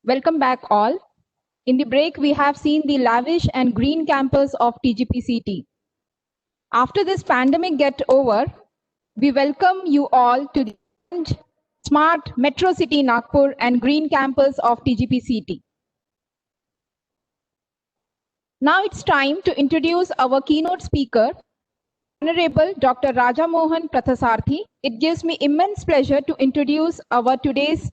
Welcome back all. In the break, we have seen the lavish and green campus of TGPCT. After this pandemic gets over, we welcome you all to the smart Metro City Nagpur and green campus of TGPCT. Now it's time to introduce our keynote speaker, Honorable Dr. Rajamohan Pathasarathi. It gives me immense pleasure to introduce our today's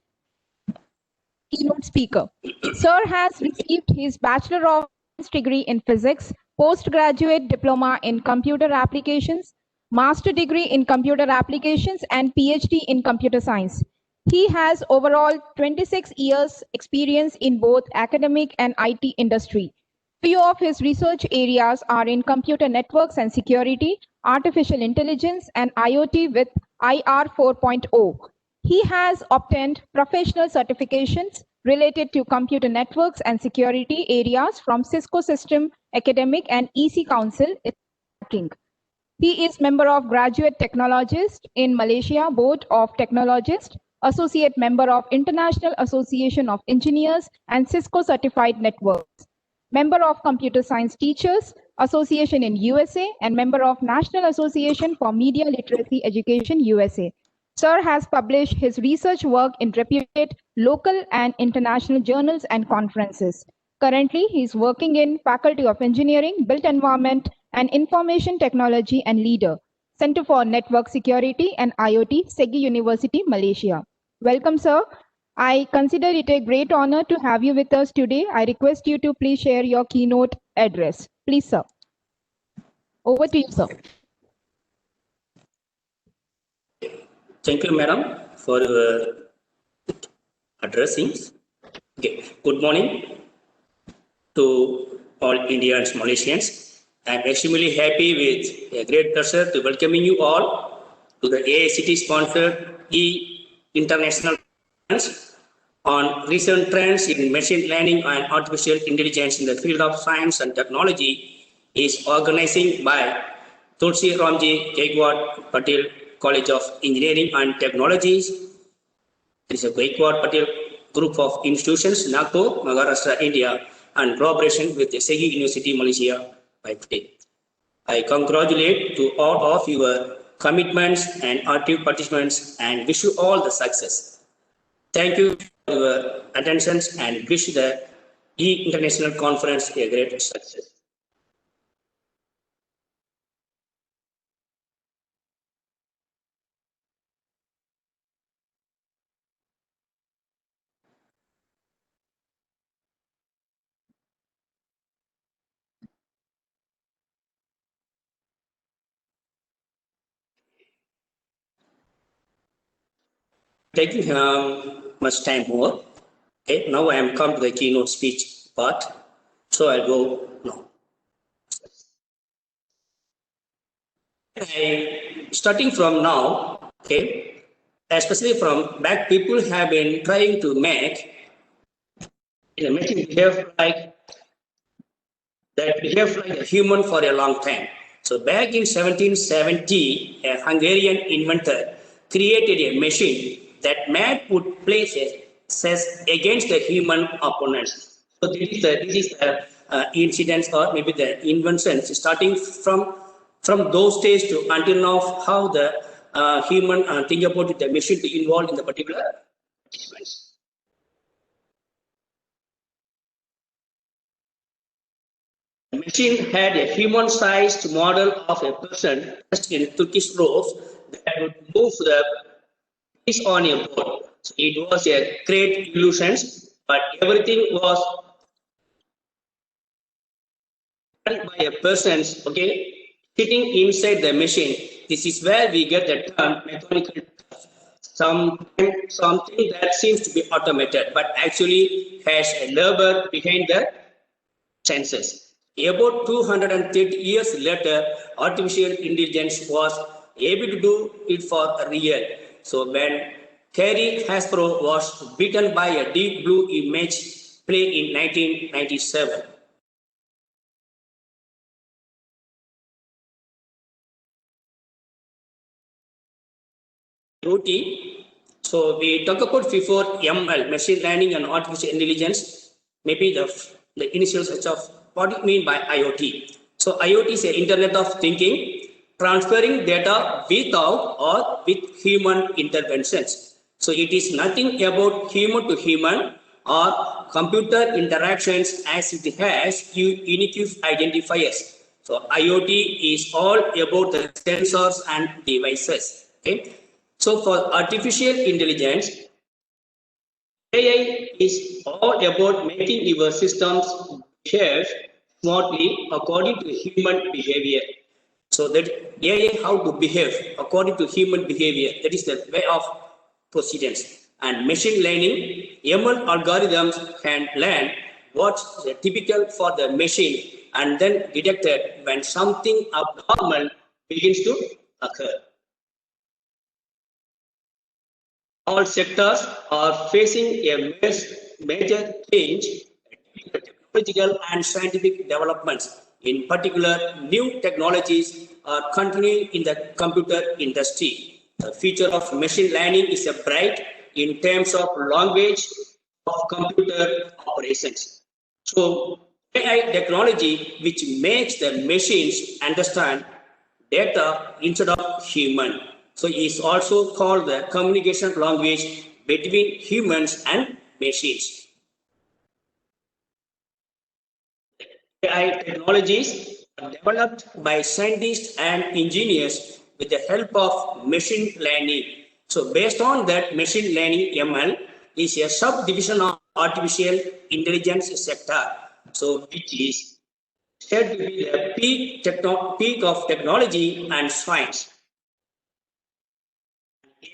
keynote speaker. Sir has received his Bachelor of Science degree in Physics, postgraduate diploma in Computer Applications, Master degree in Computer Applications, and PhD in Computer Science. He has overall 26 years experience in both academic and IT industry. Few of his research areas are in computer networks and security, artificial intelligence, and IoT with IR 4.0. He has obtained professional certifications related to computer networks and security areas from Cisco System Academic and EC Council. He is member of Graduate Technologist in Malaysia Board of Technologists, Associate Member of International Association of Engineers and Cisco Certified Networks, Member of Computer Science Teachers Association in USA, and Member of National Association for Media Literacy Education USA. Sir has published his research work in reputed local and international journals and conferences. Currently, he is working in Faculty of Engineering, Built Environment and Information Technology and leader, Center for Network Security and IoT, SEGI University, Malaysia. Welcome, sir. I consider it a great honor to have you with us today. I request you to please share your keynote address. Please, sir. Over to you, sir. Thank you, madam, for addressing. Okay. Good morning to all Indians, Malaysians. I am extremely happy with a great pleasure to welcoming you all to the AICT sponsored International Conference on recent trends in machine learning and artificial intelligence in the field of science and technology is organizing by Tulsi Ramji Gaikwad Patel College of Engineering and Technologies. It is a Gaikwad Patel group of institutions, Nagpur, Maharashtra, India, and cooperation with the Segi University, Malaysia by Patel. I congratulate to all of your commitments and active participants and wish you all the success. Thank you for your attention and wish the International Conference a great success. Taking much time more. Okay, now I am come to the keynote speech part. So I'll go now. Starting from now, okay, especially from back, people have been trying to make a machine behave like a human for a long time. So back in 1770, a Hungarian inventor created a machine that man would place says against the human opponents. So this is the incidents or maybe the inventions starting from those days to until now, how the human think about it, the machine to involve in the particular participants. The machine had a human-sized model of a person dressed in Turkish robes that would move the piece on a board. So it was a great illusion, but everything was done by a person, okay, sitting inside the machine. This is where we get the term mechanical touch. Something that seems to be automated, but actually has a labor behind the senses. About 230 years later, artificial intelligence was able to do it for real. So when Gary Kasparov was beaten by a Deep Blue image play in 1997. Ruti. So we talk about before ML, machine learning and artificial intelligence, maybe the initial such of what do you mean by IoT. So IoT is an Internet of Thinking, transferring data without or with human interventions. So it is nothing about human to human or computer interactions as it has unique identifiers. So IoT is all about the sensors and devices. Okay. So for artificial intelligence, AI is all about making your systems behave smartly according to human behavior. So that AI how to behave according to human behavior, that is the way of proceedings. And machine learning, ML algorithms can learn what's typical for the machine and then detect it when something abnormal begins to occur. All sectors are facing a major change in technological and scientific developments. In particular, new technologies are continuing in the computer industry. The future of machine learning is bright in terms of language of computer operations. So AI technology, which makes the machines understand data instead of human. So is also called the communication language between humans and machines. AI technologies are developed by scientists and engineers with the help of machine learning. So based on that, machine learning ML is a subdivision of artificial intelligence sector. So which is said to be the peak of technology and science.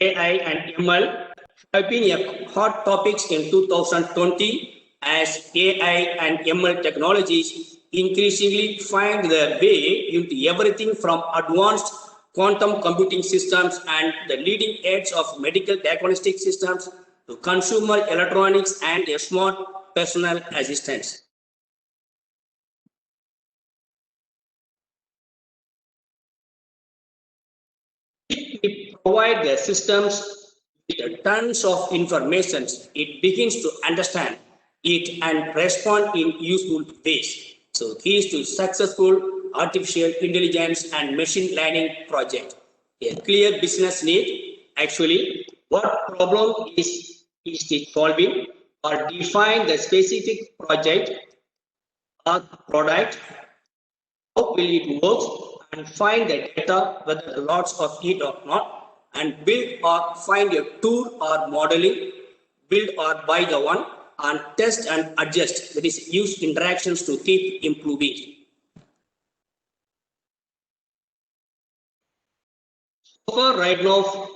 AI and ML have been hot topics in 2020 as AI and ML technologies increasingly find their way into everything from advanced quantum computing systems and the leading edge of medical diagnostic systems to consumer electronics and smart personal assistants. We provide the systems with tons of information, it begins to understand it and respond in useful ways. So keys to successful artificial intelligence and machine learning project. A clear business need, actually, what problem is it solving, or define the specific project or product, how will it work, and find the data, whether lots of it or not, and build or find a tool or modeling, build or buy the one, and test and adjust, that is, use interactions to keep improving. So far, right now,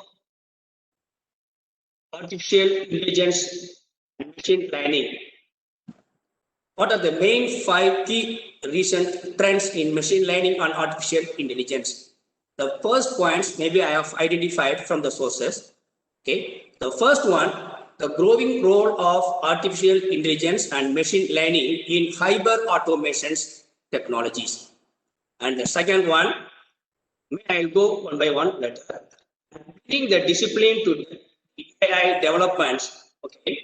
artificial intelligence and machine learning. What are the main 5 key recent trends in machine learning and artificial intelligence? The first points maybe I have identified from the sources. Okay, the first one, the growing role of artificial intelligence and machine learning in hyper automations technologies. And the second one, I'll go one by one later. Bringing the discipline to AI developments, okay,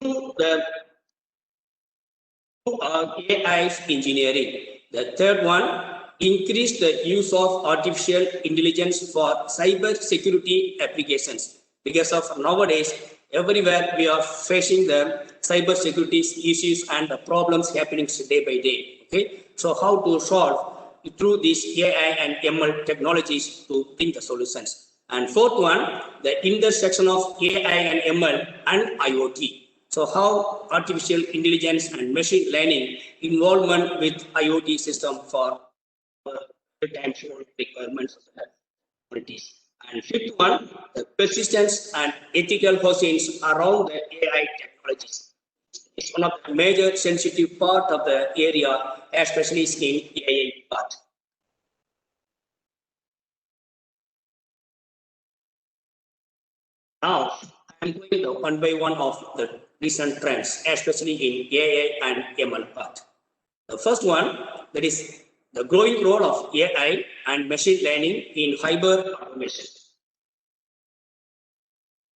to the AI engineering. The third one, increase the use of artificial intelligence for cyber security applications. Because of nowadays, everywhere we are facing the cyber security issues and the problems happening day by day. Okay, so how to solve through these AI and ML technologies to bring the solutions. And fourth one, the intersection of AI and ML and IoT. So how artificial intelligence and machine learning involvement with IoT system for real-time requirements of the authorities. And fifth one, the persistence and ethical questions around the AI technologies. It's one of the major sensitive part of the area, especially in AI part. Now, I'm going to one by one of the recent trends, especially in AI and ML part. The first one, that is the growing role of AI and machine learning in hyper automation.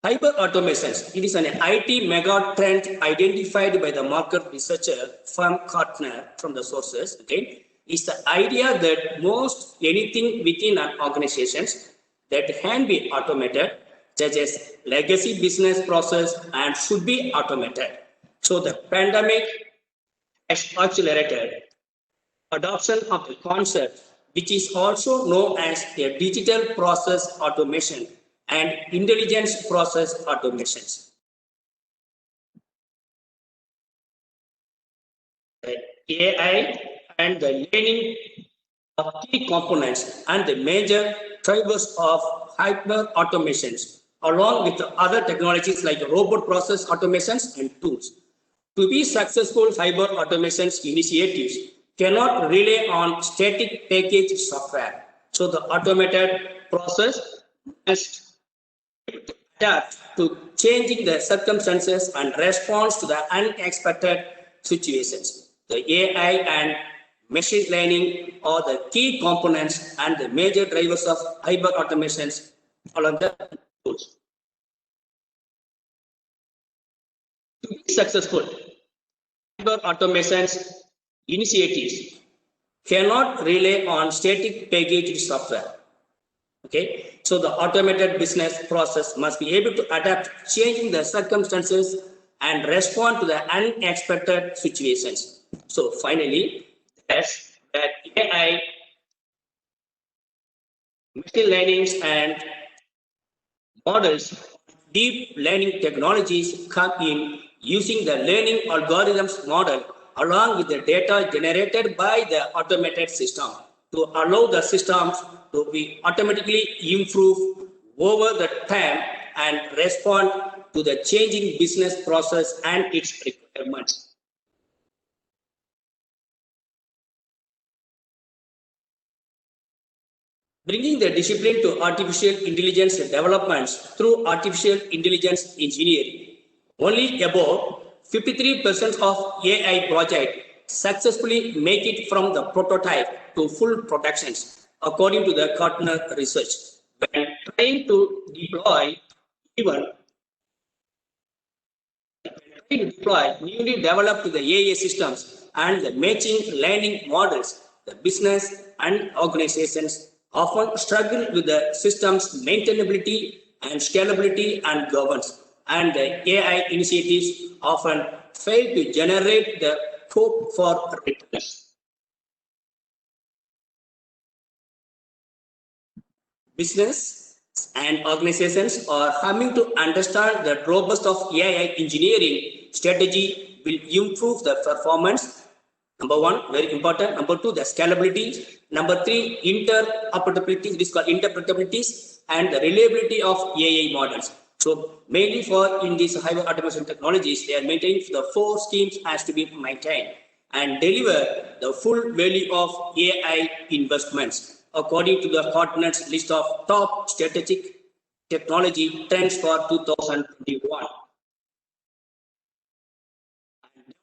Hyper automations, it is an IT mega trend identified by the market researcher firm Gartner from the sources. Okay, is the idea that most anything within an organization that can be automated, such as legacy business process, and should be automated. So the pandemic has accelerated adoption of the concept, which is also known as a digital process automation and intelligence process automations. The AI and the learning are key components and the major drivers of hyper automations, along with other technologies like robot process automations and tools. To be successful, hyper automations initiatives cannot rely on static package software. So the automated process must adapt to changing the circumstances and response to the unexpected situations. The AI and machine learning are the key components and the major drivers of hyper automations along the tools. To be successful, hyper automations initiatives cannot rely on static packaged software. Okay, so the automated business process must be able to adapt changing the circumstances and respond to the unexpected situations. So finally, that's that AI, machine learning and models, deep learning technologies come in using the learning algorithms model along with the data generated by the automated system to allow the systems to be automatically improve over the time and respond to the changing business process and its requirements. bringing the discipline to artificial intelligence developments through artificial intelligence engineering. Only about 53% of AI projects successfully make it from the prototype to full productions, according to the Gartner research. When trying to deploy newly developed the AI systems and the matching learning models, the business and organizations often struggle with the system's maintainability and scalability and governance, and the AI initiatives often fail to generate the hope for returns. Business and organizations are having to understand that robust of AI engineering strategy will improve the performance. Number one, very important. Number two, the scalability. Number three, interoperability. This is called interpretabilities and the reliability of AI models. So mainly for in these highway automation technologies, they are maintaining the four schemes has to be maintained and deliver the full value of AI investments according to the Gartner's list of top strategic technology trends for 2021.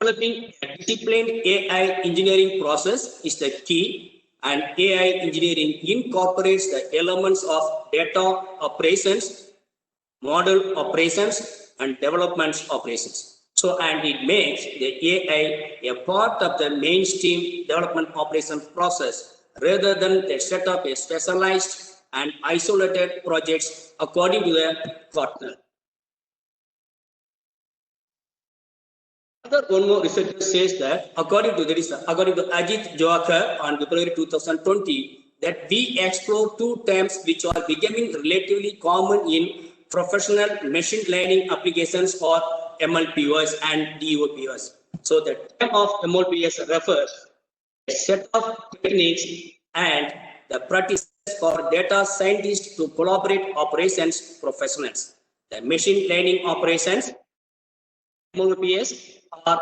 Developing a disciplined AI engineering process is the key, and AI engineering incorporates the elements of data operations, model operations, and development operations. So, and it makes the AI a part of the mainstream development operations process rather than they set up a specialized and isolated projects according to the Gartner. One more researcher says that according to Ajit Joakar on February 2020, that we explore two terms which are becoming relatively common in professional machine learning applications or MLPOs and DOPOs. So the term of MLPOs refers to a set of techniques and the practices for data scientists to collaborate operations professionals. The machine learning operations MLPOs are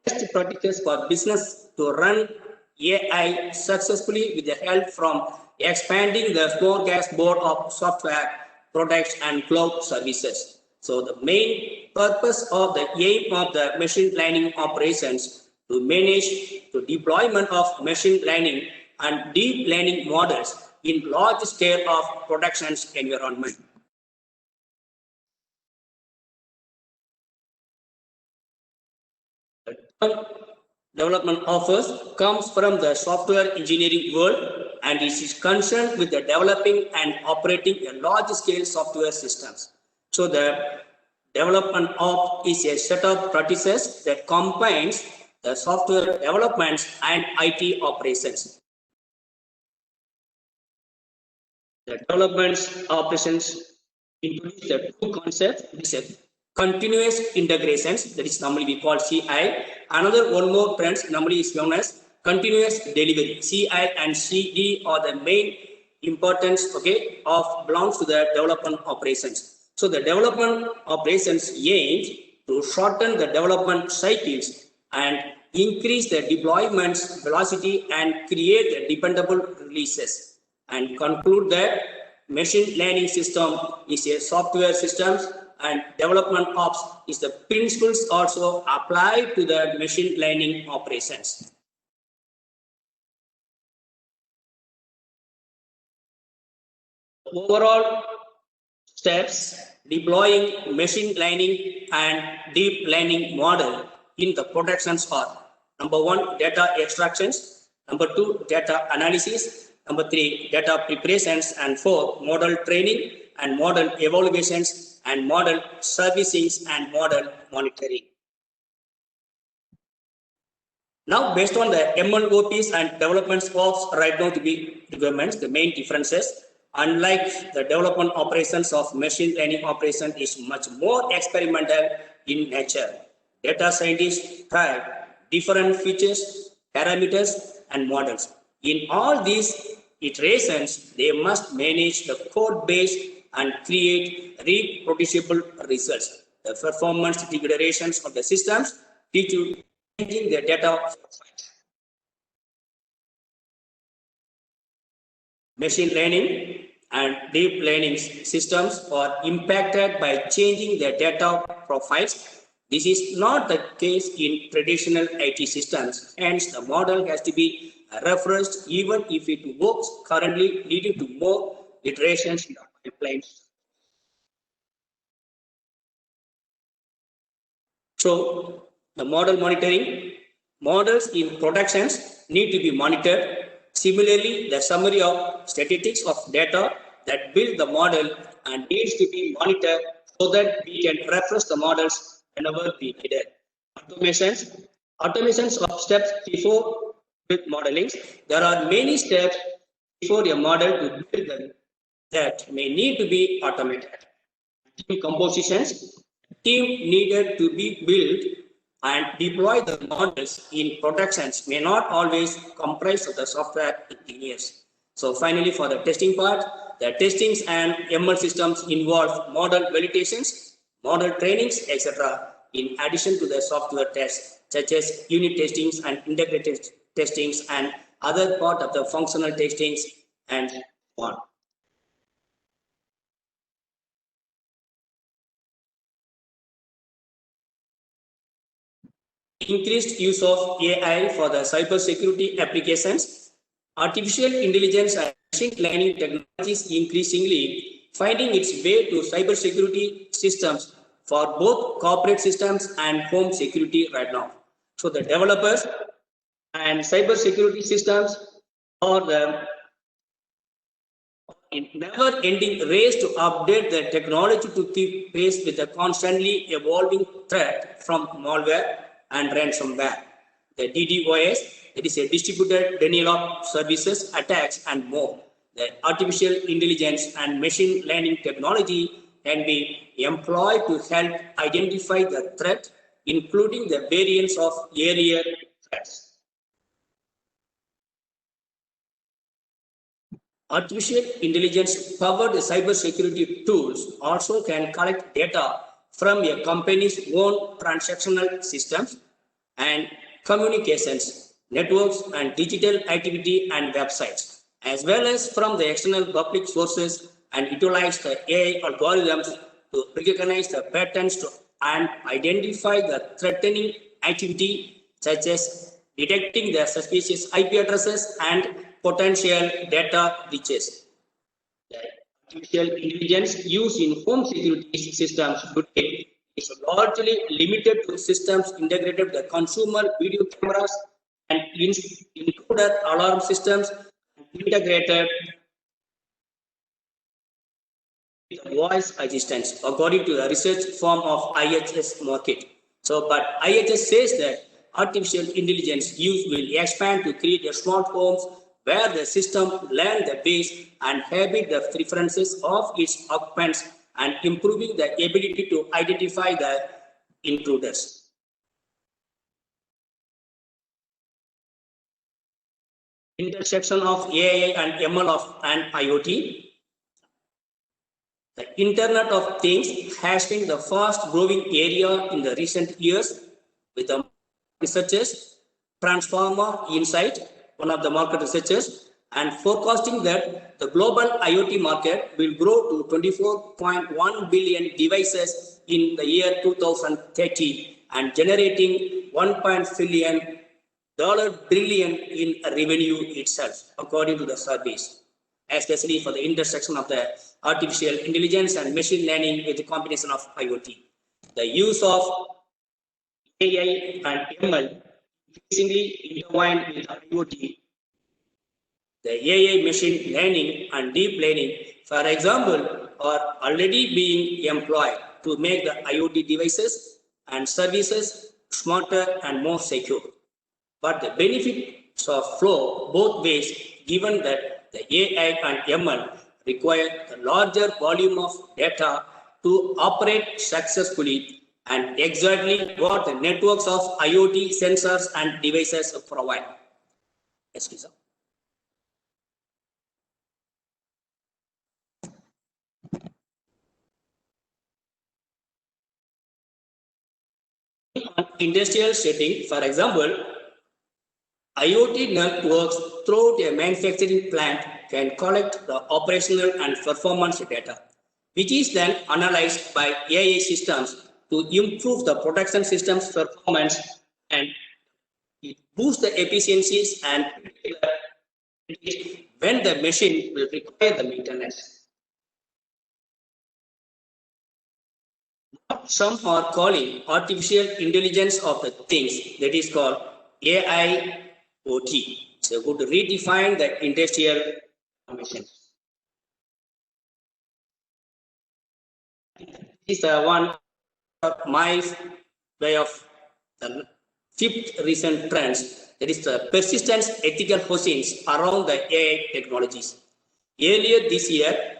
best practices for business to run AI successfully with the help from expanding the smorgasbord of software, products, and cloud services. So the main purpose of the aim of the machine learning operations to manage the deployment of machine learning and deep learning models in large scale of production environment. Development offers comes from the software engineering world and it is concerned with the developing and operating a large-scale software systems. So the development of is a set of practices that combines the software developments and IT operations. The development operations introduce the two concepts. This is continuous integrations, that is normally we call CI. Another one more trends normally is known as continuous delivery. CI and CD are the main importance, okay, of belongs to the development operations. So the development operations aims to shorten the development cycles and increase the deployment's velocity and create the dependable releases. And conclude that machine learning system is a software system and development ops is the principles also applied to the machine learning operations. Overall steps deploying machine learning and deep learning model in the productions are: number one, data extractions; number two, data analysis; number three, data preparations; and four, model training and model evaluations and model servicing and model monitoring. Now, based on the MLOPs and development scopes right now to be requirements, the main differences, unlike the development operations of machine learning operation, is much more experimental in nature. Data scientists have different features, parameters, and models. In all these iterations, they must manage the code base and create reproducible results. The performance degradations of the systems due to changing the data. machine learning and deep learning systems are impacted by changing their data profiles. This is not the case in traditional IT systems. Hence, the model has to be refreshed even if it works currently, leading to more iterations in the pipelines. So, the model monitoring, models in productions need to be monitored. Similarly, the summary of statistics of data that build the model and needs to be monitored so that we can refresh the models whenever we need it. Automations of steps before with modeling. There are many steps before a model to build them that may need to be automated. Team compositions. Team needed to be built and deploy the models in productions may not always comprise of the software engineers. So finally, for the testing part, the testings and ML systems involve model validations, model trainings, etc. in addition to the software tests, such as unit testings and integrated testings and other part of the functional testings and so on. Increased use of AI for the cybersecurity applications, artificial intelligence and machine learning technologies increasingly finding its way to cybersecurity systems for both corporate systems and home security right now. So the developers and cybersecurity systems are the never-ending race to update the technology to keep pace with the constantly evolving threat from malware and ransomware. The DDoS, it is a distributed denial of services attacks and more. The artificial intelligence and machine learning technology can be employed to help identify the threat, including the variants of earlier threats. Artificial intelligence powered cybersecurity tools also can collect data from a company's own transactional systems and communications, networks, and digital activity and websites, as well as from the external public sources and utilize the AI algorithms to recognize the patterns and identify the threatening activity, such as detecting the suspicious IP addresses and potential data breaches. Artificial intelligence used in home security systems today is largely limited to systems integrated with the consumer video cameras and included alarm systems integrated with voice assistants, according to the research firm of IHS Markit. So, but IHS says that artificial intelligence use will expand to create a smart homes where the system learn the base and habit the preferences of its occupants and improving the ability to identify the intruders. Intersection of AI and ML and IoT. The Internet of Things has been the fast growing area in the recent years with the researchers, Transformer Insight, one of the market researchers, and forecasting that the global IoT market will grow to 24.1 billion devices in the year 2030 and generating $1.1 billion in revenue itself, according to the surveys, especially for the intersection of the artificial intelligence and machine learning with the combination of IoT. The use of AI and ML increasingly intertwined with IoT. The AI machine learning and deep learning, for example, are already being employed to make the IoT devices and services smarter and more secure. But the benefits of flow both ways, given that the AI and ML require a larger volume of data to operate successfully, and exactly what the networks of IoT sensors and devices provide. Yes, please. In industrial setting, for example, IoT networks throughout a manufacturing plant can collect the operational and performance data, which is then analyzed by AI systems to improve the production system's performance, and it boosts the efficiencies and when the machine will require the maintenance. Some are calling artificial intelligence of the things, that is called AIoT. So go to redefine the industrial automation. This is one of my way of the fifth recent trends, that is the persistent ethical questions around the AI technologies. Earlier this year,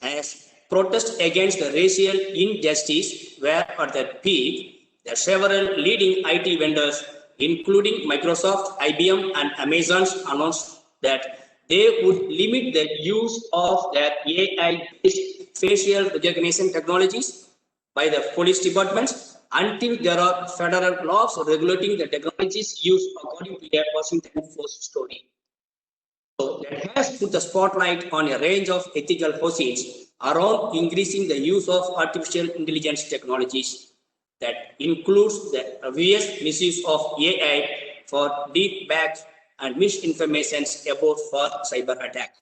as protests against the racial injustice were at the peak, the several leading IT vendors, including Microsoft, IBM, and Amazon, announced that they would limit the use of their AI-based facial recognition technologies by the police departments until there are federal laws regulating the technologies used, according to a Washington Post story. So that has put the spotlight on a range of ethical questions around increasing the use of artificial intelligence technologies. That includes the obvious misuse of AI for deep fakes and misinformation about for cyber attack.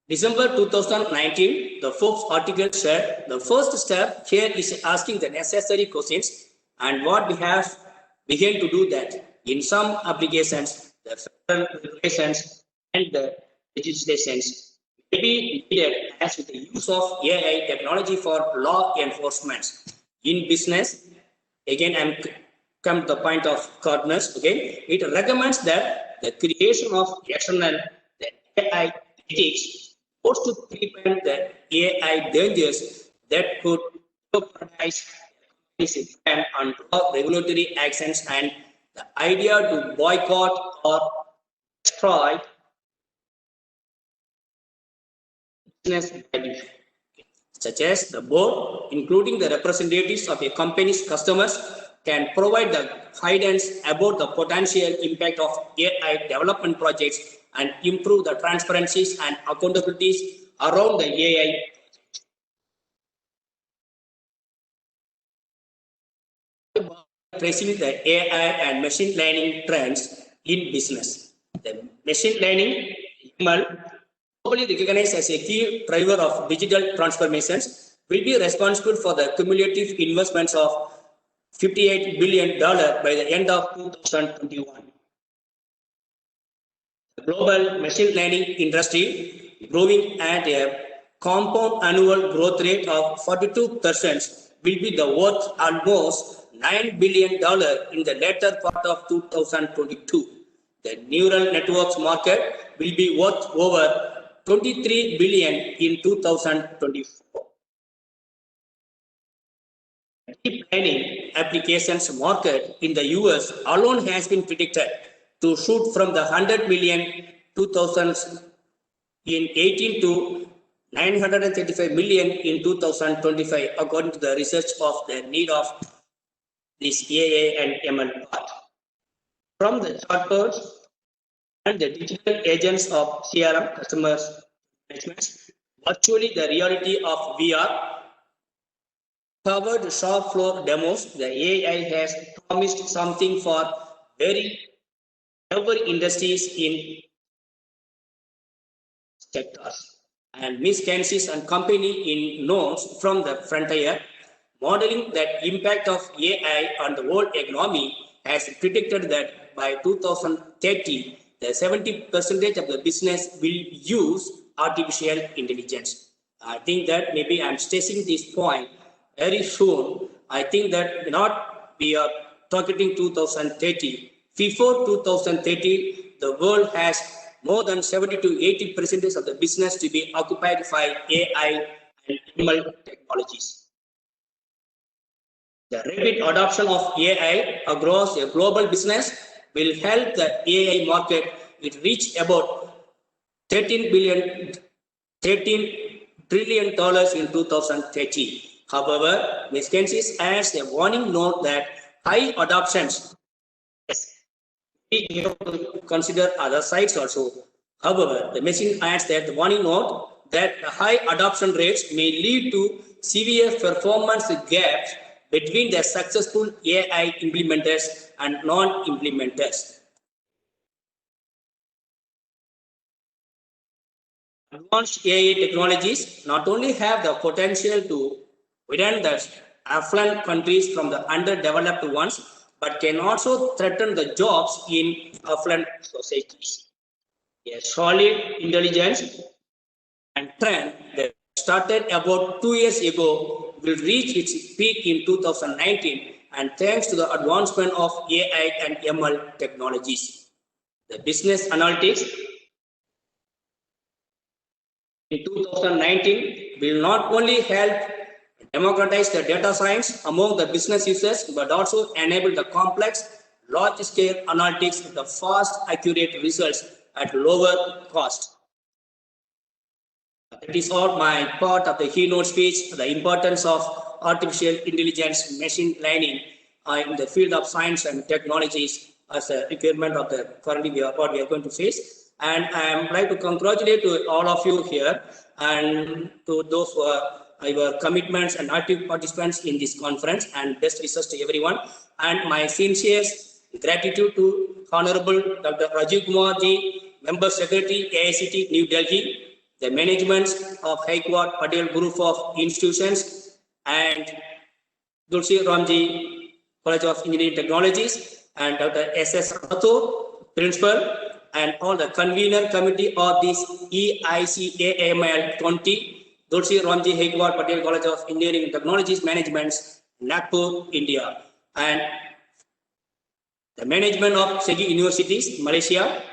December 2019, the Forbes article said the first step here is asking the necessary questions, and what we have begun to do that. In some applications, the federal regulations and the legislations may be needed as with the use of AI technology for law enforcement. In business, again, I'm come to the point of Cardinals, again, it recommends that the creation of external AI ethics was to prevent the AI dangers that could jeopardize and draw regulatory actions, and the idea to boycott or destroy business value, such as the board, including the representatives of a company's customers, can provide the guidance about the potential impact of AI development projects and improve the transparencies and accountabilities around the AI. Tracing the AI and machine learning trends in business. The machine learning, ML, globally recognized as a key driver of digital transformations, will be responsible for the cumulative investments of $58 billion by the end of 2021. The global machine learning industry growing at a compound annual growth rate of 42% will be the worth almost $9 billion in the latter part of 2022. The neural networks market will be worth over $23 billion in 2024. The deep learning applications market in the US alone has been predicted to shoot from the 100 million 2018 to 935 million in 2025, according to the research of the need of this AI and ML part. From the chatbots and the digital agents of CRM, customers management, virtually the reality of VR, covered shop floor demos, the AI has promised something for every industries in sectors. And Ms. Kensis and company in notes from the frontier, modeling the impact of AI on the world economy, has predicted that by 2030, the 70% of the business will use artificial intelligence. I think that maybe I'm stressing this point very soon. I think that we are targeting 2030. Before 2030, the world has more than 70 to 80% of the business to be occupied by AI and ML technologies. The rapid adoption of AI across a global business will help the AI market will reach about $13 trillion in 2030. However, Ms. Kensis adds a warning note that high adoptions We have to consider other sides also. However, the machine adds that the warning note that the high adoption rates may lead to severe performance gaps between the successful AI implementers and non-implementers. Advanced AI technologies not only have the potential to widen the affluent countries from the underdeveloped ones, but can also threaten the jobs in affluent societies. A solid intelligence and trend that started about 2 years ago will reach its peak in 2019, and thanks to the advancement of AI and ML technologies. The business analytics in 2019 will not only help democratize the data science among the business users, but also enable the complex, large-scale analytics with the fast, accurate results at lower cost. That is all my part of the keynote speech, the importance of artificial intelligence, machine learning in the field of science and technologies as a requirement of the currently what we are going to face. And I am like to congratulate to all of you here and to those who are your commitments and active participants in this conference, and best wishes to everyone. And my sincere gratitude to Honorable Dr. Rajiv Kumar Ji, Member Secretary, AICT, New Delhi, the management of Gaikwad Patel Group of Institutions, and Tulsi Ramji College of Engineering Technologies, and Dr. S.S. Rathore, Principal, and all the convener committee of this EICAML 20, Tulsi Ramji Gaikwad Patel College of Engineering and Technologies Management, Nagpur, India, and the management of SEGI Universities, Malaysia,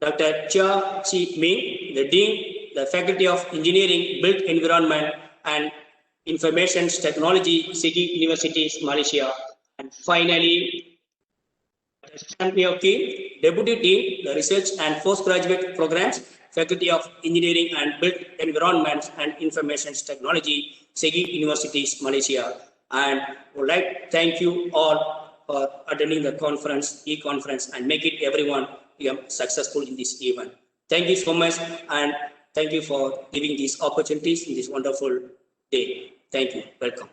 Dr. Chia Chi Ming, the Dean, the Faculty of Engineering, Built Environment and Information Technology, SEGI Universities, Malaysia, and finally, Dr. Kim, Deputy Dean, the Research and Postgraduate Programs, Faculty of Engineering and Built Environment and Information Technology, SEGI Universities, Malaysia. And would like to thank you all for attending the conference, e-conference, and make it everyone successful in this event. Thank you so much, and thank you for giving these opportunities in this wonderful day. Thank you. Welcome.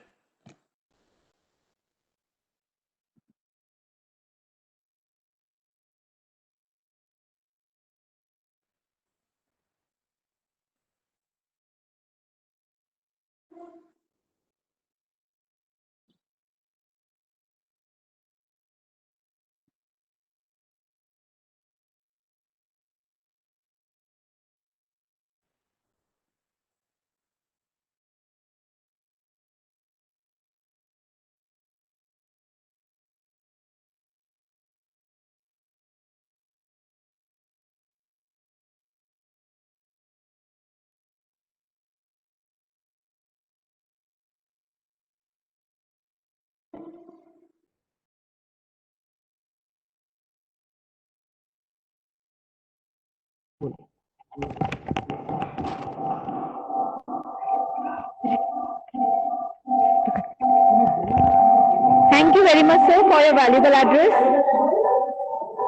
Thank you very much, sir, for your valuable address.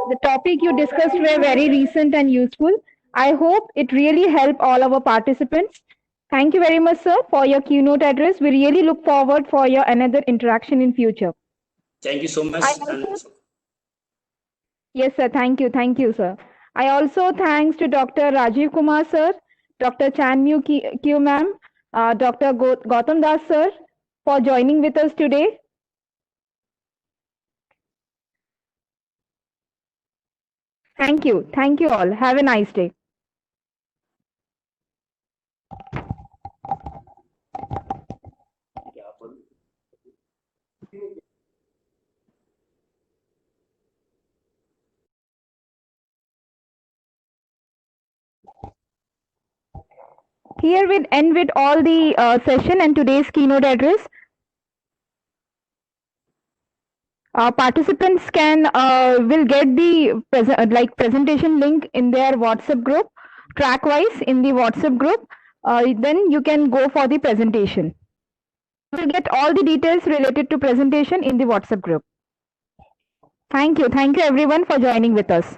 The topic you discussed were very recent and useful. I hope it really helped all our participants. Thank you very much, sir, for your keynote address. We really look forward for your another interaction in future. Thank you so much. Yes, sir. Thank you. Thank you, sir. I also thanks to Dr. Rajiv Kumar, sir, Dr. Chanmyu Q, ma'am, Dr. Gautam Das, sir, for joining with us today. Thank you. Thank you all. Have a nice day. Here we end with all the session and today's keynote address. Participants can will get the presentation link in their WhatsApp group, track-wise in the WhatsApp group. Then you can go for the presentation. You will get all the details related to presentation in the WhatsApp group. Thank you. Thank you everyone for joining with us.